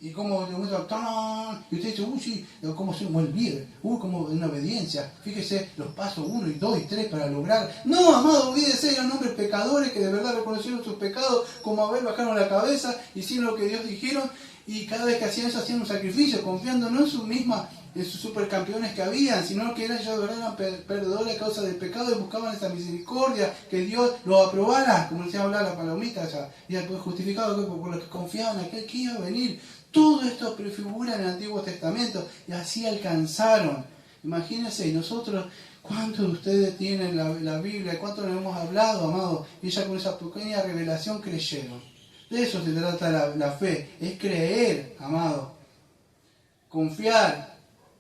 Y como le muestra, ¡tan! Y usted dice, uy, sí, ¿cómo soy un buen líder? Uy, como una obediencia. Fíjese los pasos 1 y 2 y 3 para lograr. No, amado, olvídese, eran hombres pecadores que de verdad reconocieron sus pecados, como Abel bajaron la cabeza, hicieron lo que Dios dijeron, y cada vez que hacían eso hacían un sacrificio, confiando no en sus supercampeones que habían, sino que ellos de verdad eran perdedores a causa del pecado y buscaban esa misericordia, que Dios lo aprobara, como decía hablar la palomita, y después justificado por lo que confiaban en aquel que iba a venir. Todo esto prefigura en el Antiguo Testamento y así alcanzaron. Imagínense, y nosotros, ¿cuántos de ustedes tienen la Biblia? ¿Cuántos le hemos hablado, amado? Y ya con esa pequeña revelación creyeron. De eso se trata la fe, es creer, amado. Confiar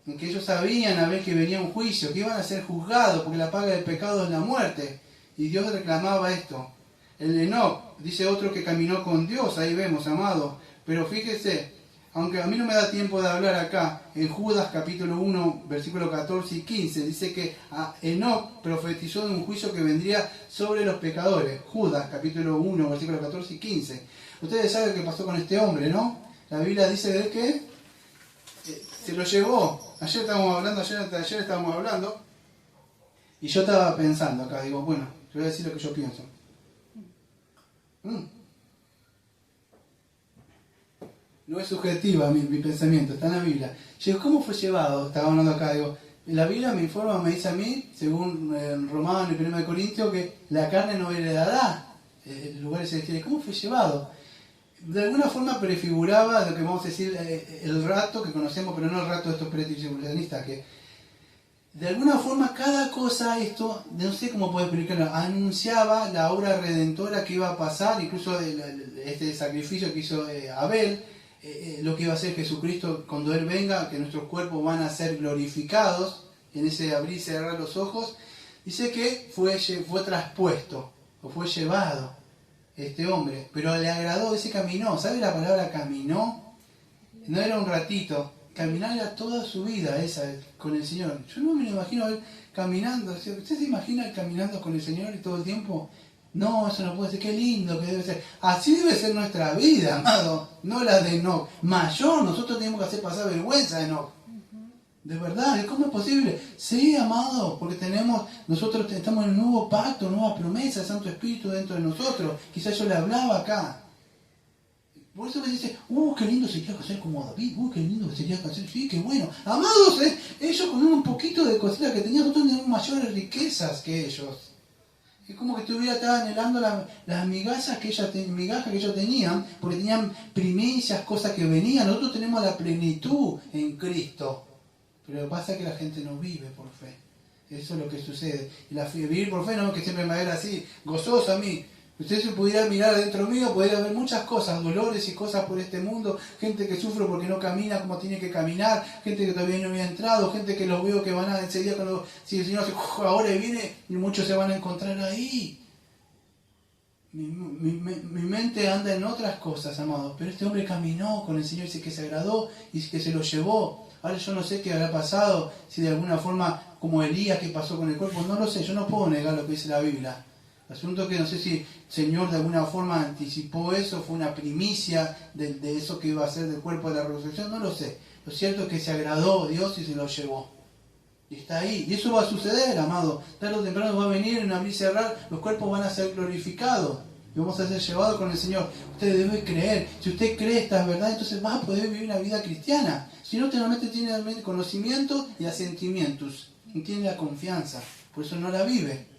en que ellos sabían a ver que venía un juicio, que iban a ser juzgados porque la paga del pecado es la muerte. Y Dios reclamaba esto. El Enoc, dice otro que caminó con Dios, ahí vemos, amado. Pero fíjese, aunque a mí no me da tiempo de hablar acá, en Judas capítulo 1, versículos 14 y 15, dice que Enoc profetizó de un juicio que vendría sobre los pecadores. Judas capítulo 1, versículos 14 y 15. Ustedes saben qué pasó con este hombre, ¿no? La Biblia dice de él que se lo llevó. Ayer estábamos hablando, y yo estaba pensando acá, digo, bueno, te voy a decir lo que yo pienso. No es subjetiva mi pensamiento, está en la Biblia. Yo digo, ¿cómo fue llevado? Estaba hablando acá, digo, la Biblia me informa, me dice a mí, según Romano y 1 Corintios, que la carne no heredará lugares celestiales. ¿Cómo fue llevado? De alguna forma prefiguraba lo que vamos a decir, el rato que conocemos, pero no el rato de estos pretribulacionistas, que de alguna forma cada cosa, esto, no sé cómo puedo explicarlo, anunciaba la obra redentora que iba a pasar, incluso este sacrificio que hizo Abel, lo que iba a hacer Jesucristo cuando Él venga, que nuestros cuerpos van a ser glorificados, en ese abrir y cerrar los ojos. Dice que fue traspuesto, o fue llevado. este hombre, pero le agradó, ese caminó. ¿Sabe la palabra caminó? No era un ratito, caminar era toda su vida esa con el Señor. Yo no me lo imagino él caminando. ¿Usted se imagina él caminando con el Señor y todo el tiempo? No, eso no puede ser. Qué lindo que debe ser. Así debe ser nuestra vida, amado, no la de Enoc. Mayor, nosotros tenemos que hacer pasar vergüenza a Enoc. De verdad, ¿cómo es posible? Sí, amado, porque nosotros estamos en un nuevo pacto, nueva promesa, el Santo Espíritu dentro de nosotros. Quizás yo le hablaba acá. Por eso me dice, qué lindo sería hacer como David, qué lindo sería hacer, sí, qué bueno. Amados, ellos con un poquito de cositas que tenían, nosotros tenemos mayores riquezas que ellos. Es como que estaba anhelando las migajas que ellos tenían, porque tenían primicias, cosas que venían. Nosotros tenemos la plenitud en Cristo. Pero lo que pasa es que la gente no vive por fe. Eso es lo que sucede. Y vivir por fe no es que siempre me vea así, gozoso a mí. Usted se pudiera mirar adentro mío, podría ver muchas cosas, dolores y cosas por este mundo, gente que sufre porque no camina como tiene que caminar, gente que todavía no había entrado, gente que los veo que van a enseguida, si el Señor ahora viene, y muchos se van a encontrar ahí. Mi mente anda en otras cosas, amados, pero este hombre caminó con el Señor, dice que se agradó y que se lo llevó. Ahora yo no sé qué habrá pasado, si de alguna forma, como Elías, qué pasó con el cuerpo, no lo sé, yo no puedo negar lo que dice la Biblia. El asunto es que no sé si el Señor de alguna forma anticipó eso, fue una primicia de eso que iba a ser del cuerpo de la resurrección, no lo sé. Lo cierto es que se agradó Dios y se lo llevó. Y está ahí. Y eso va a suceder, amado. Tarde o temprano va a venir en abrir y cerrar, los cuerpos van a ser glorificados. Y vamos a ser llevados con el Señor. Usted debe creer. Si usted cree estas verdades, entonces va a poder vivir una vida cristiana. Si no, solamente tiene conocimiento y asentimientos. No tiene la confianza. Por eso no la vive.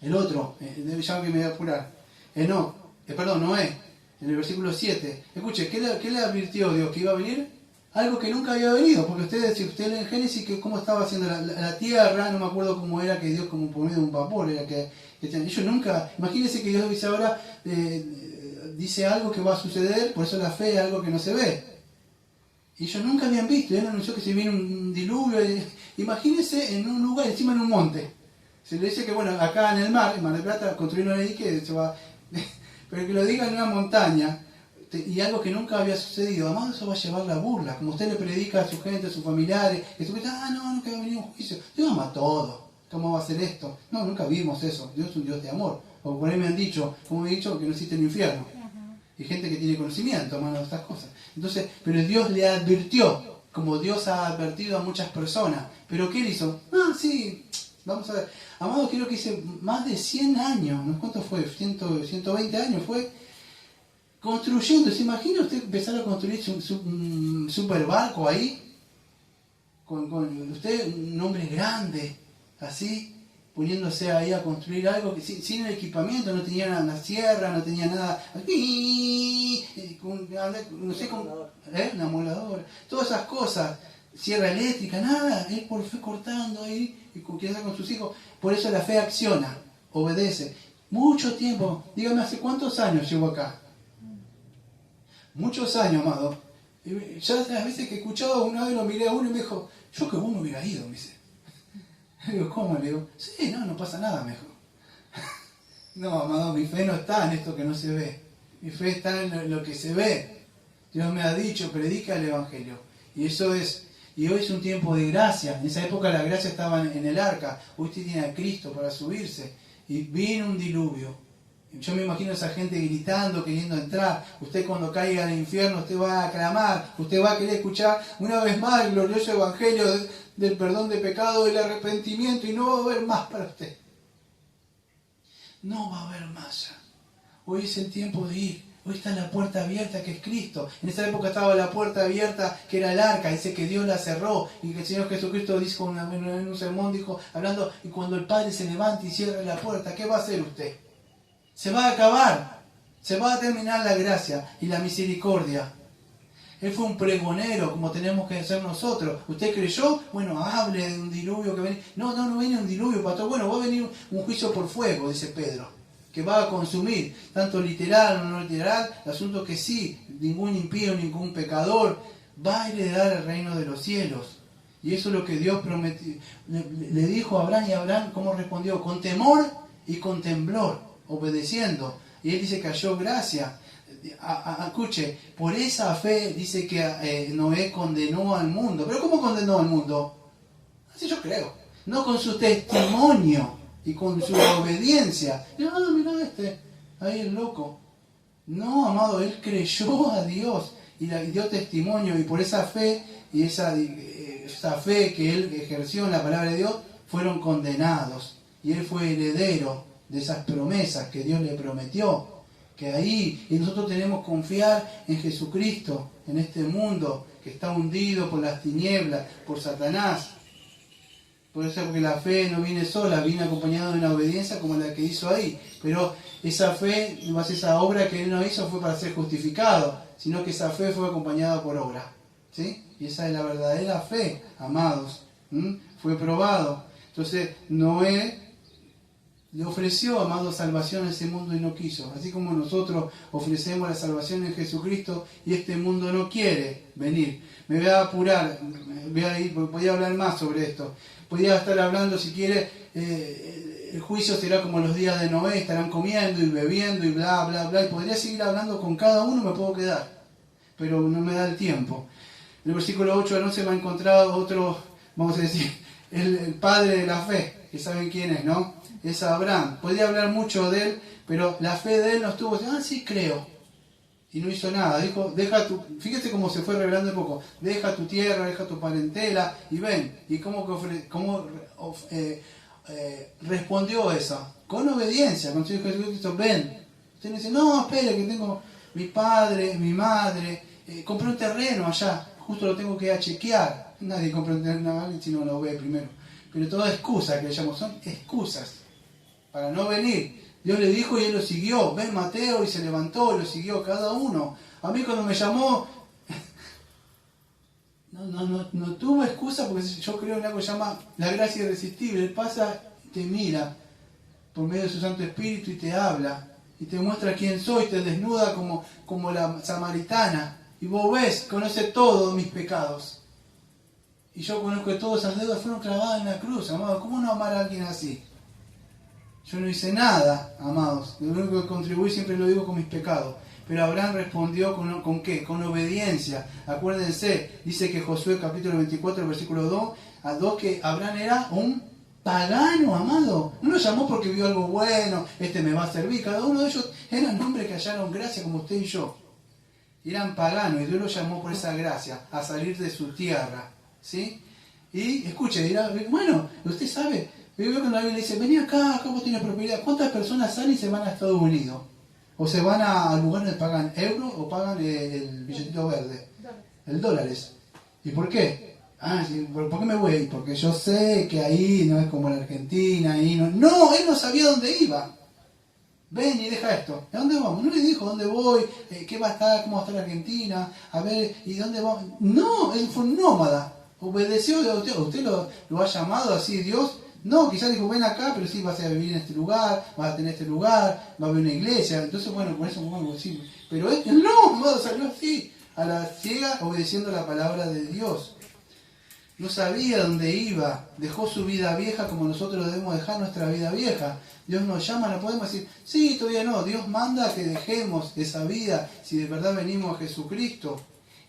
El otro, ya que me voy a apurar. Noé, en el versículo 7. Escuche, ¿qué le advirtió Dios? ¿Que iba a venir? Algo que nunca había venido, porque si usted lee en Génesis cómo estaba haciendo la tierra, no me acuerdo cómo era que Dios como por medio de un vapor, era que ellos nunca, imagínense que Dios dice ahora, dice algo que va a suceder, por eso la fe es algo que no se ve. Y ellos nunca habían visto, Él anunció que se viene un diluvio, imagínense en un lugar, encima en un monte. Se le dice que bueno, acá en el Mar del Plata, construyeron un dique, pero que lo diga en una montaña, y algo que nunca había sucedido, además eso va a llevar la burla, como usted le predica a su gente, a sus familiares, que tú dices, no, que va a venir un juicio, Dios ama todo, ¿cómo va a ser esto? No, nunca vimos eso, Dios es un Dios de amor, o por ahí me han dicho, como he dicho, que no existe el infierno, y gente que tiene conocimiento, hermano, de estas cosas, entonces, pero Dios le advirtió, como Dios ha advertido a muchas personas, pero ¿qué él hizo? Sí, vamos a ver, amado, creo que hice más de 100 años, ¿no? ¿Cuánto fue? 120 años fue, construyendo. ¿Se imagina usted empezar a construir un super barco ahí? Con usted, un hombre grande, así, poniéndose ahí a construir algo que sin el equipamiento, no tenía una sierra, no tenía nada, no sé, una moladora, todas esas cosas, sierra eléctrica, nada, él por fe cortando ahí, y con sus hijos. Por eso la fe acciona, obedece. Mucho tiempo, dígame, ¿hace cuántos años llevo acá? Muchos años, amado. Ya las veces que he escuchado, una vez lo miré a uno y me dijo, yo que vos no hubiera ido, me dice. Le digo, ¿cómo? Le digo, sí, no pasa nada, me dijo. No, amado, mi fe no está en esto que no se ve. Mi fe está en lo que se ve. Dios me ha dicho, predica el Evangelio. Y eso es, y hoy es un tiempo de gracia. En esa época la gracia estaba en el arca. Hoy usted tiene a Cristo para subirse. Y vino un diluvio. Yo me imagino a esa gente gritando, queriendo entrar. Usted cuando caiga al infierno, usted va a aclamar, usted va a querer escuchar una vez más el glorioso evangelio del perdón de pecado, del arrepentimiento, y no va a haber más para usted. No va a haber más ya. Hoy es el tiempo de ir. Hoy está la puerta abierta, que es Cristo. En esa época estaba la puerta abierta, que era el arca. Dice que Dios la cerró y que el Señor Jesucristo dijo en un sermón, hablando, y cuando el Padre se levante y cierre la puerta, ¿qué va a hacer usted? Se va a acabar, se va a terminar la gracia y la misericordia. Él fue un pregonero, como tenemos que ser nosotros. ¿Usted creyó? Bueno, hable de un diluvio que viene. No viene un diluvio, pastor. Bueno, va a venir un juicio por fuego, dice Pedro, que va a consumir, tanto literal o no literal. El asunto es que sí, ningún impío, ningún pecador va a heredar el reino de los cielos. Y eso es lo que Dios prometió. Le dijo a Abraham, y Abraham, ¿cómo respondió? Con temor y con temblor, obedeciendo y él dice que halló gracia. Escuche, por esa fe dice que Noé condenó al mundo. ¿Pero cómo condenó al mundo? Así yo creo. No con su testimonio y con su obediencia. No, mirá ahí el loco. No, amado, él creyó a Dios y dio testimonio, y por esa fe y esa fe que él ejerció en la palabra de Dios, fueron condenados. Y él fue heredero de esas promesas que Dios le prometió. Que ahí, y nosotros tenemos que confiar en Jesucristo, en este mundo que está hundido por las tinieblas, por Satanás. Por eso, porque la fe no viene sola, viene acompañada de una obediencia como la que hizo ahí. Pero esa fe, esa obra que él no hizo fue para ser justificado, sino que esa fe fue acompañada por obra. ¿Sí? Y esa es la verdadera fe, amados. Fue probado. Entonces, Noé le ofreció, amado, salvación a ese mundo y no quiso. Así como nosotros ofrecemos la salvación en Jesucristo y este mundo no quiere venir. Me voy a apurar, voy a hablar más sobre esto. Podría estar hablando, si quiere, el juicio será como los días de Noé, estarán comiendo y bebiendo y bla, bla, bla. Y podría seguir hablando con cada uno, me puedo quedar, pero no me da el tiempo. En el versículo 8 al 11 me ha encontrado otro, vamos a decir, el padre de la fe, que saben quién es, ¿no? Es Abraham. Podría hablar mucho de él, pero la fe de él no estuvo, sí creo. Y no hizo nada. Dijo, fíjese cómo se fue revelando un poco. Deja tu tierra, deja tu parentela y ven. ¿Y cómo respondió eso? Con obediencia. Cuando dijo Jesucristo, ven. Usted dice, no, espere, que tengo mi padre, mi madre. Compré un terreno allá. Justo lo tengo que ir a chequear. Nadie compra un terreno si no lo ve primero. Pero toda excusa que le llamamos, son excusas para no venir. Dios le dijo y él lo siguió. Ven Mateo, y se levantó y lo siguió cada uno. A mí cuando me llamó, no tuvo excusa, porque yo creo en algo que se llama la gracia irresistible. Él pasa, te mira por medio de su Santo Espíritu y te habla. Y te muestra quién soy, te desnuda como la samaritana. Y vos ves, conoce todos mis pecados. Y yo conozco que todas esas deudas fueron clavadas en la cruz, amado. ¿Cómo no amar a alguien así? Yo no hice nada, amados. Lo único que contribuí, siempre lo digo, con mis pecados. Pero Abraham respondió ¿con qué? Con obediencia. Acuérdense, dice que Josué capítulo 24, versículo 2, que Abraham era un pagano, amado. No lo llamó porque vio algo bueno, me va a servir. Cada uno de ellos eran hombres que hallaron gracia como usted y yo. Eran paganos y Dios los llamó por esa gracia a salir de su tierra. ¿Sí? Y escuche, dirá, bueno, usted sabe, yo veo cuando alguien le dice, vení acá vos tienes propiedad. ¿Cuántas personas salen y se van a Estados Unidos? O se van a lugares donde pagan euros o pagan el billetito verde, el dólares. ¿Y por qué? ¿Por qué me voy ahí? Porque yo sé que ahí no es como la Argentina, ahí no. No, él no sabía dónde iba. Ven y deja esto. ¿A dónde vamos? No le dijo dónde voy, qué va a estar, cómo va a estar Argentina, a ver, ¿y dónde vamos? No, él fue un nómada. Obedeció a usted lo ha llamado así Dios. No, quizás dijo, ven acá, pero sí vas a vivir en este lugar, vas a tener este lugar, va a haber una iglesia. Entonces, bueno, con eso podemos decir. Pero él no, amado, salió así, a la ciega, obedeciendo la palabra de Dios. No sabía dónde iba, dejó su vida vieja como nosotros debemos dejar nuestra vida vieja. Dios nos llama, no podemos decir, sí, todavía no. Dios manda que dejemos esa vida si de verdad venimos a Jesucristo.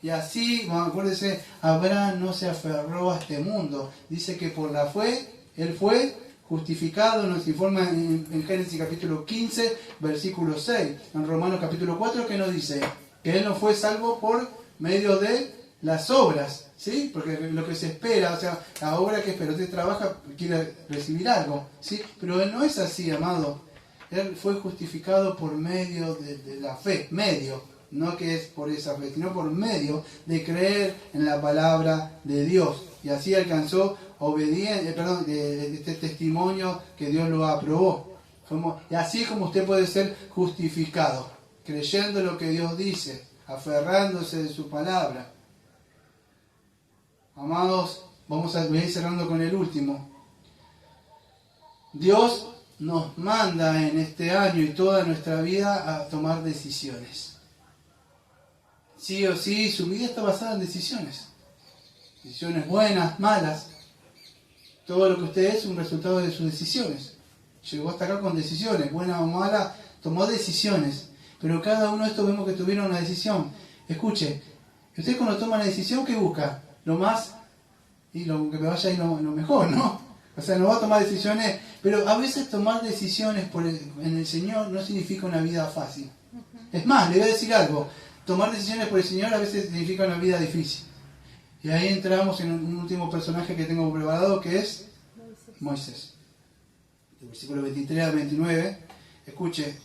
Y así, acuérdense, Abraham no se aferró a este mundo. Dice que por la fe, él fue justificado, nos informa en Génesis capítulo 15, versículo 6. En Romanos capítulo 4, que nos dice que él no fue salvo por medio de las obras, ¿sí? Porque lo que se espera, o sea, la obra que espera, usted trabaja, quiere recibir algo, ¿sí? Pero él no es así, amado. Él fue justificado por medio de la fe, no que es por esa fe, sino por medio de creer en la palabra de Dios. Y así alcanzó este testimonio que Dios lo aprobó. Y así como usted puede ser justificado, creyendo lo que Dios dice, aferrándose de su palabra. Amados, voy a ir cerrando con el último. Dios nos manda en este año y toda nuestra vida a tomar decisiones. Sí o sí, su vida está basada en decisiones. Decisiones buenas, malas. Todo lo que usted es un resultado de sus decisiones. Llegó hasta acá con decisiones, buenas o malas, tomó decisiones, pero cada uno de estos vemos que tuvieron una decisión. Escuche, usted cuando toma una decisión, ¿qué busca? Lo más, y lo que me vaya a ir lo mejor, ¿no? O sea, no va a tomar decisiones, pero a veces tomar decisiones en el Señor no significa una vida fácil. Es más, le voy a decir algo, tomar decisiones por el Señor a veces significa una vida difícil. Y ahí entramos en un último personaje que tengo preparado, que es Moisés. Del versículo 23 al 29, escuche,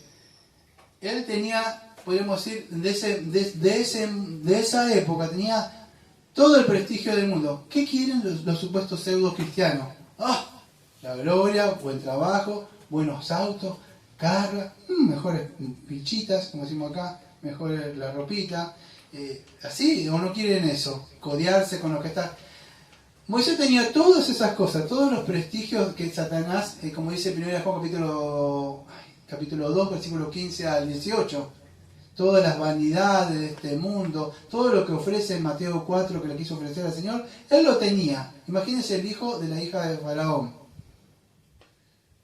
él tenía, podríamos decir, de esa época, tenía todo el prestigio del mundo. ¿Qué quieren los supuestos pseudo cristianos? ¡Ah! La gloria, buen trabajo, buenos autos, cargas, mejores pichitas, como decimos acá, mejor la ropita. Así, o no quieren eso, codearse con lo que está. Moisés tenía todas esas cosas, todos los prestigios que Satanás, como dice 1 Juan capítulo 2, versículo 15 al 18, todas las vanidades de este mundo, todo lo que ofrece en Mateo 4 que le quiso ofrecer al Señor, él lo tenía. Imagínense el hijo de la hija de Faraón.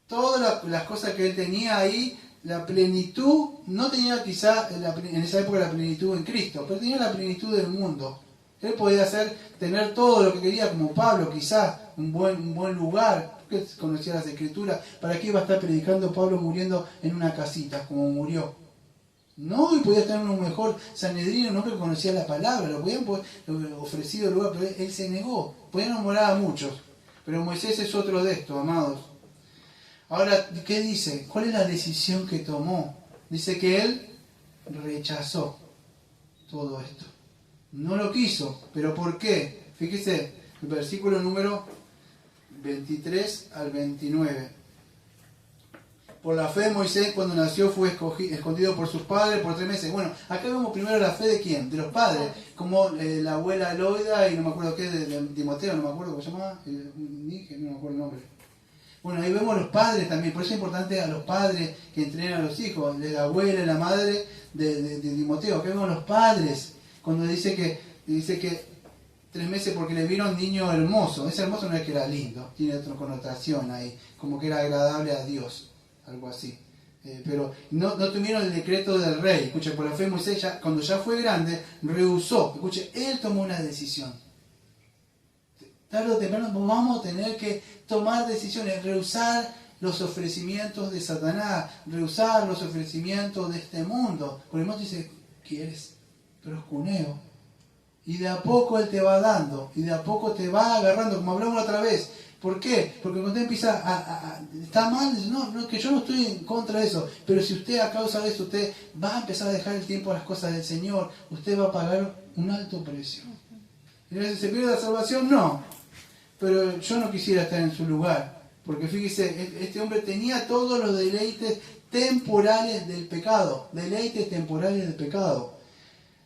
Todas las cosas que él tenía ahí, la plenitud, no tenía quizá en esa época la plenitud en Cristo, pero tenía la plenitud del mundo. Él podía tener todo lo que quería, como Pablo, quizás un buen lugar, porque conocía las Escrituras. ¿Para qué iba a estar predicando Pablo muriendo en una casita, como murió? No, y podía tener un mejor Sanedrín, un hombre que conocía la palabra, lo podían ofrecido el lugar, pero él se negó. Podían enamorar a muchos, pero Moisés es otro de estos, amados. Ahora, ¿qué dice? ¿Cuál es la decisión que tomó? Dice que él rechazó todo esto. No lo quiso, pero ¿por qué? Fíjese, el versículo número 23 al 29. Por la fe de Moisés cuando nació fue escondido por sus padres por 3 meses. Bueno, acá vemos primero la fe de quién, de los padres, como la abuela Loida y no me acuerdo qué, de Timoteo, no me acuerdo cómo se llamaba, no me acuerdo el nombre. Bueno, ahí vemos a los padres también, por eso es importante a los padres que entrenen a los hijos, de la abuela y la madre de Timoteo. Acá vemos a los padres, cuando dice que 3 meses porque le vieron niño hermoso. Ese hermoso no es que era lindo, tiene otra connotación ahí, como que era agradable a Dios, algo así. Pero no tuvieron el decreto del rey. Escuche, por la fe Moisés, cuando ya fue grande, rehusó. Escuche, él tomó una decisión. Tarde o temprano vamos a tener que tomar decisiones, rehusar los ofrecimientos de Satanás, rehusar los ofrecimientos de este mundo. Porque el mundo dice, ¿quieres? Pero es cuneo. Y de a poco él te va dando, y de a poco te va agarrando, como hablamos otra vez. ¿Por qué? Porque cuando usted empieza está mal, no, que yo no estoy en contra de eso, pero si usted a causa de eso, usted va a empezar a dejar el tiempo a las cosas del Señor, usted va a pagar un alto precio. ¿Y se pierde la salvación? No. Pero yo no quisiera estar en su lugar, porque fíjese, este hombre tenía todos los deleites temporales del pecado,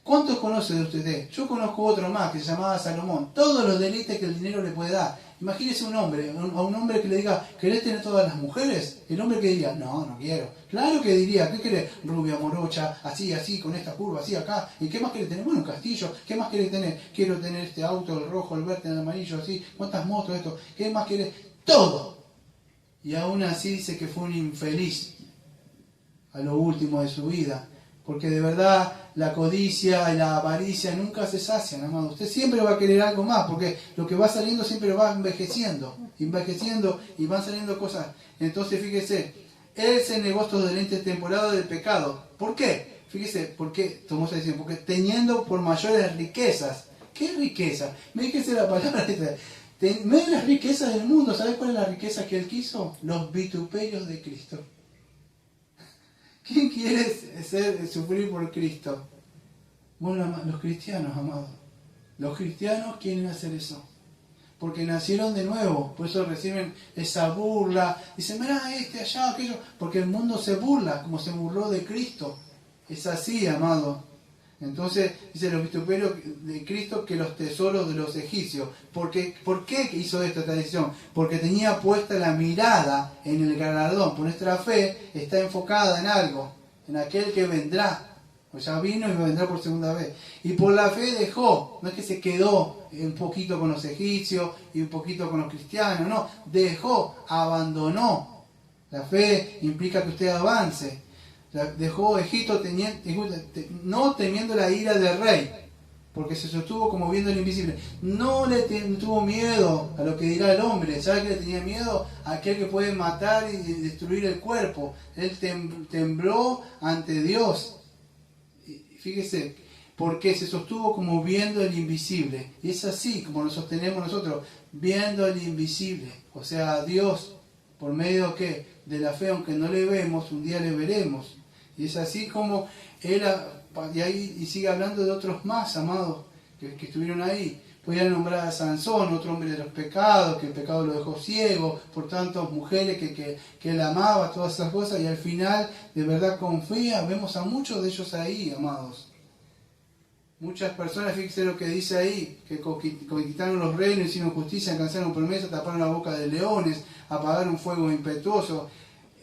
¿Cuántos conoce de usted? Yo conozco otro más que se llamaba Salomón. Todos los deleites que el dinero le puede dar. Imagínese a un hombre que le diga, ¿querés tener todas las mujeres? El hombre que diría, no quiero. Claro que diría, ¿qué querés? Rubia, morocha, así, con esta curva, así acá. ¿Y qué más querés tener? Bueno, un castillo. ¿Qué más querés tener? Quiero tener este auto, el rojo, el verde, el amarillo, así. ¿Cuántas motos, esto? ¿Qué más querés? Todo. Y aún así dice que fue un infeliz a lo último de su vida. Porque de verdad la codicia y la avaricia nunca se sacian, amado. Usted siempre va a querer algo más, porque lo que va saliendo siempre va envejeciendo y van saliendo cosas. Entonces fíjese, él se negó estos deleites temporales del pecado. ¿Por qué? Fíjese, ¿por qué tomó esa decisión? Porque teniendo por mayores riquezas. ¿Qué riqueza? Me dijese la palabra esta. Medio las riquezas del mundo. ¿Sabes cuál es la riqueza que él quiso? Los vituperios de Cristo. ¿Quién quiere sufrir por Cristo? Bueno, los cristianos, amados. Los cristianos quieren hacer eso. Porque nacieron de nuevo. Por eso reciben esa burla. Dicen, mirá, allá, aquello. Porque el mundo se burla, como se burló de Cristo. Es así, amado. Entonces, dice los vituperios de Cristo que los tesoros de los egipcios. ¿Por qué hizo esta decisión? Porque tenía puesta la mirada en el galardón. Por nuestra fe está enfocada en algo, en aquel que vendrá. Pues ya vino y vendrá por segunda vez. Y por la fe dejó, no es que se quedó un poquito con los egipcios y un poquito con los cristianos, no, abandonó. La fe implica que usted avance. Dejó Egipto no temiendo la ira del rey, porque se sostuvo como viendo el invisible. No le tuvo miedo a lo que dirá el hombre. ¿Sabe que le tenía miedo? A aquel que puede matar y destruir el cuerpo. Él tembló ante Dios. Y fíjese, porque se sostuvo como viendo el invisible. Y es así como nos sostenemos nosotros, viendo el invisible. O sea, a Dios, por medio de la fe, aunque no le vemos, un día le veremos. Y es así como él, y sigue hablando de otros más, amados, que estuvieron ahí. Podía nombrar a Sansón, otro hombre de los pecados, que el pecado lo dejó ciego, por tantas mujeres que él amaba, todas esas cosas, y al final de verdad confía. Vemos a muchos de ellos ahí, amados. Muchas personas, fíjense lo que dice ahí, que conquistaron los reinos, hicieron justicia, alcanzaron promesas, taparon la boca de leones, apagaron fuego impetuoso,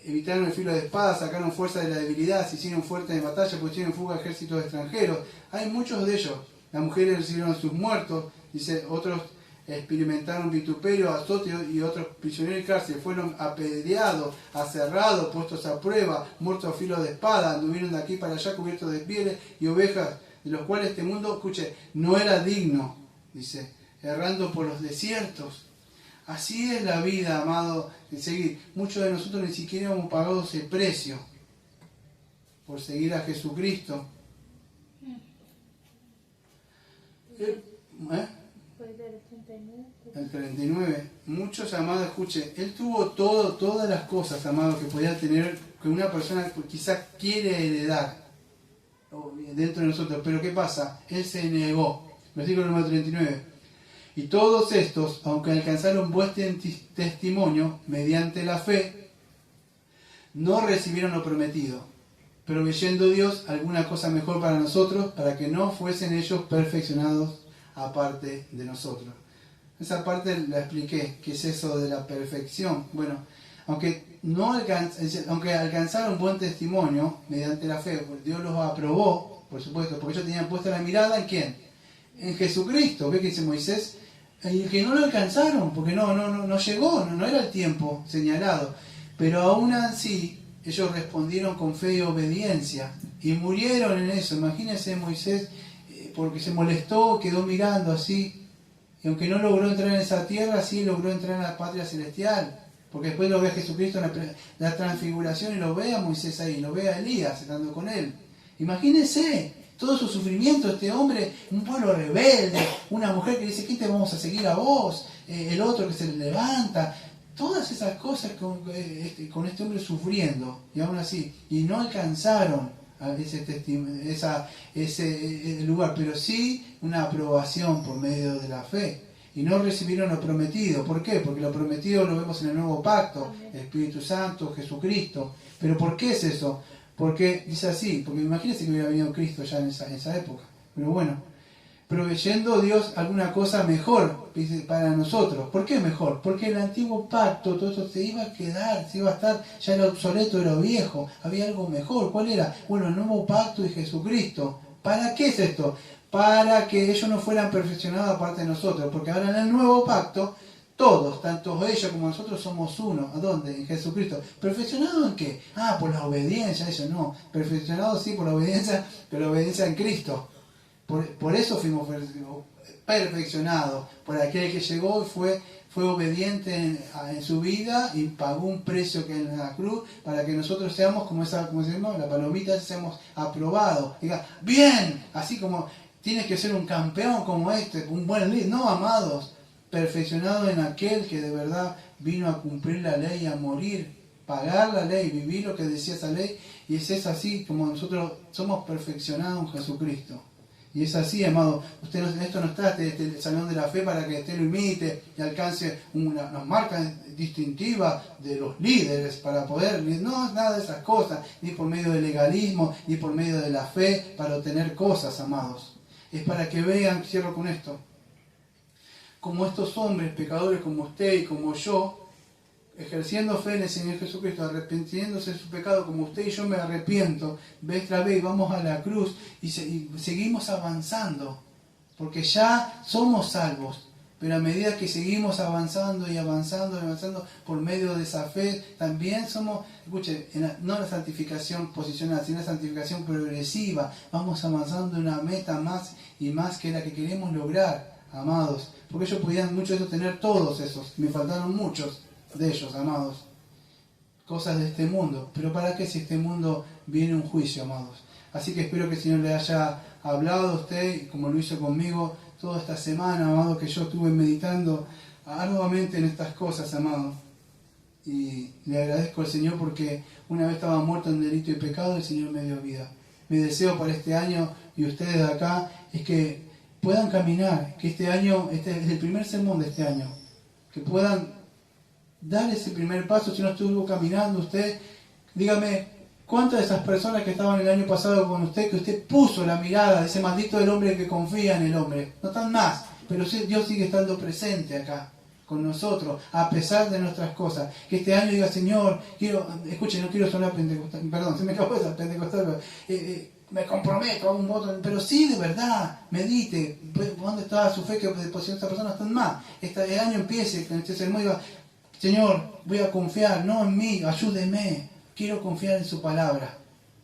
evitaron el filo de espada, sacaron fuerza de la debilidad, se hicieron fuertes en batalla, pusieron en fuga ejércitos extranjeros. Hay muchos de ellos. Las mujeres recibieron a sus muertos, dice, otros experimentaron vituperio, azote y otros prisioneros en cárcel, fueron apedreados, aserrados, puestos a prueba, muertos a filo de espada, anduvieron de aquí para allá cubiertos de pieles y ovejas, de los cuales este mundo, escuche, no era digno, dice, errando por los desiertos. Así es la vida, amado, de seguir. Muchos de nosotros ni siquiera hemos pagado ese precio por seguir a Jesucristo. El 39. Muchos, amados, escuche, él tuvo todas las cosas, amados, que podía tener, que una persona quizás quiere heredar dentro de nosotros. Pero ¿qué pasa? Él se negó. Versículo número 39. Y todos estos, aunque alcanzaron buen testimonio mediante la fe, no recibieron lo prometido, proveyendo Dios alguna cosa mejor para nosotros, para que no fuesen ellos perfeccionados aparte de nosotros. Esa parte la expliqué, ¿qué es eso de la perfección? Bueno, aunque alcanzaron buen testimonio mediante la fe, Dios los aprobó, por supuesto, porque ellos tenían puesta la mirada ¿en quién? En Jesucristo. ¿Ve que dice Moisés? Y que no lo alcanzaron, porque no llegó, no era el tiempo señalado. Pero aún así, ellos respondieron con fe y obediencia, y murieron en eso. Imagínense Moisés, porque se molestó, quedó mirando así, y aunque no logró entrar en esa tierra, sí logró entrar en la patria celestial, porque después lo ve a Jesucristo en la transfiguración, y lo ve a Moisés ahí, lo ve a Elías estando con él. Imagínense todo su sufrimiento, este hombre, un pueblo rebelde, una mujer que dice, ¿qué te vamos a seguir a vos? El otro que se levanta, todas esas cosas con este hombre sufriendo, y aún así, y no alcanzaron a ese lugar, pero sí una aprobación por medio de la fe, y no recibieron lo prometido. ¿Por qué? Porque lo prometido lo vemos en el nuevo pacto, el Espíritu Santo, Jesucristo. ¿Pero por qué es eso? Porque dice así, porque imagínense que hubiera venido Cristo ya en esa época. Pero bueno, proveyendo Dios alguna cosa mejor para nosotros. ¿Por qué mejor? Porque el antiguo pacto, todo eso se iba a quedar, se iba a estar, ya era obsoleto, era viejo, había algo mejor. ¿Cuál era? Bueno, el nuevo pacto y Jesucristo. ¿Para qué es esto? Para que ellos no fueran perfeccionados aparte de nosotros, porque ahora en el nuevo pacto, todos, tanto ellos como nosotros, somos uno. ¿A dónde? En Jesucristo. ¿Perfeccionado en qué? Por la obediencia, eso no. Perfeccionado sí por la obediencia, pero la obediencia en Cristo. Por eso fuimos perfeccionados, por aquel que llegó y fue obediente en su vida y pagó un precio que en la cruz, para que nosotros seamos como se llama, la palomita, seamos aprobados. Diga, bien, así como tienes que ser un campeón como un buen líder. No, amados, perfeccionado en aquel que de verdad vino a cumplir la ley, a morir, pagar la ley, vivir lo que decía esa ley, y es así como nosotros somos perfeccionados en Jesucristo. Y es así, amado. Esto no está el salón de la fe para que usted lo imite y alcance una marca distintiva de los líderes para poder, no, nada de esas cosas, ni por medio del legalismo, ni por medio de la fe para obtener cosas, amados. Es para que vean, cierro con esto, como estos hombres pecadores como usted y como yo, ejerciendo fe en el Señor Jesucristo, arrepintiéndose de su pecado como usted y yo me arrepiento, vez tras vez vamos a la cruz y seguimos avanzando, porque ya somos salvos, pero a medida que seguimos avanzando y avanzando y avanzando por medio de esa fe, también somos, escuche, no la santificación posicional, sino la santificación progresiva. Vamos avanzando en una meta más y más que la que queremos lograr, amados. Porque ellos podían muchos de esos tener todos esos, me faltaron muchos de ellos, amados. Cosas de este mundo, pero ¿para qué si este mundo viene un juicio, amados? Así que espero que el Señor le haya hablado a usted, como lo hizo conmigo toda esta semana, amado, que yo estuve meditando arduamente en estas cosas, amado. Y le agradezco al Señor porque una vez estaba muerto en delito y pecado, el Señor me dio vida. Mi deseo para este año y ustedes de acá es que puedan caminar, que este año, este es el primer sermón de este año, que puedan dar ese primer paso. Si no estuvo caminando usted, dígame, ¿cuántas de esas personas que estaban el año pasado con usted, que usted puso la mirada de ese maldito del hombre que confía en el hombre? No están más, pero Dios sigue estando presente acá con nosotros, a pesar de nuestras cosas. Que este año diga, Señor, escuche, no quiero sonar pentecostal, perdón, se me acabó esa pentecostal, me comprometo a un voto, pero sí, de verdad, medite, ¿dónde está su fe que depositó esta persona? No están más. El año empiece con este sermón y diga, Señor, voy a confiar, no en mí, ayúdeme, quiero confiar en su palabra.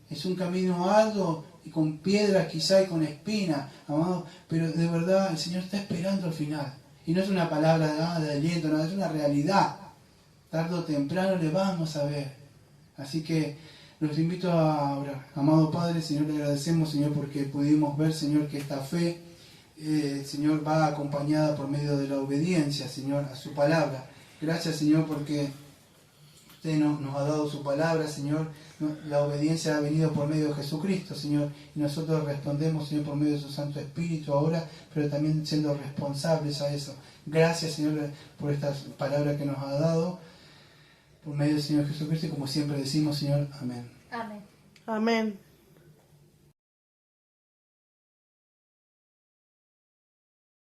Es un camino arduo y con piedras quizá y con espinas, amado, pero de verdad el Señor está esperando al final. Y no es una palabra de aliento, no, es una realidad. Tarde o temprano le vamos a ver. Así que los invito a orar. Amado Padre, Señor, le agradecemos, Señor, porque pudimos ver, Señor, que esta fe, Señor, va acompañada por medio de la obediencia, Señor, a su palabra. Gracias, Señor, porque usted nos ha dado su palabra, Señor. La obediencia ha venido por medio de Jesucristo, Señor. Y nosotros respondemos, Señor, por medio de su Santo Espíritu ahora, pero también siendo responsables a eso. Gracias, Señor, por estas palabras que nos ha dado, por medio del Señor Jesucristo. Y como siempre decimos, Señor, amén. Amén. Amén.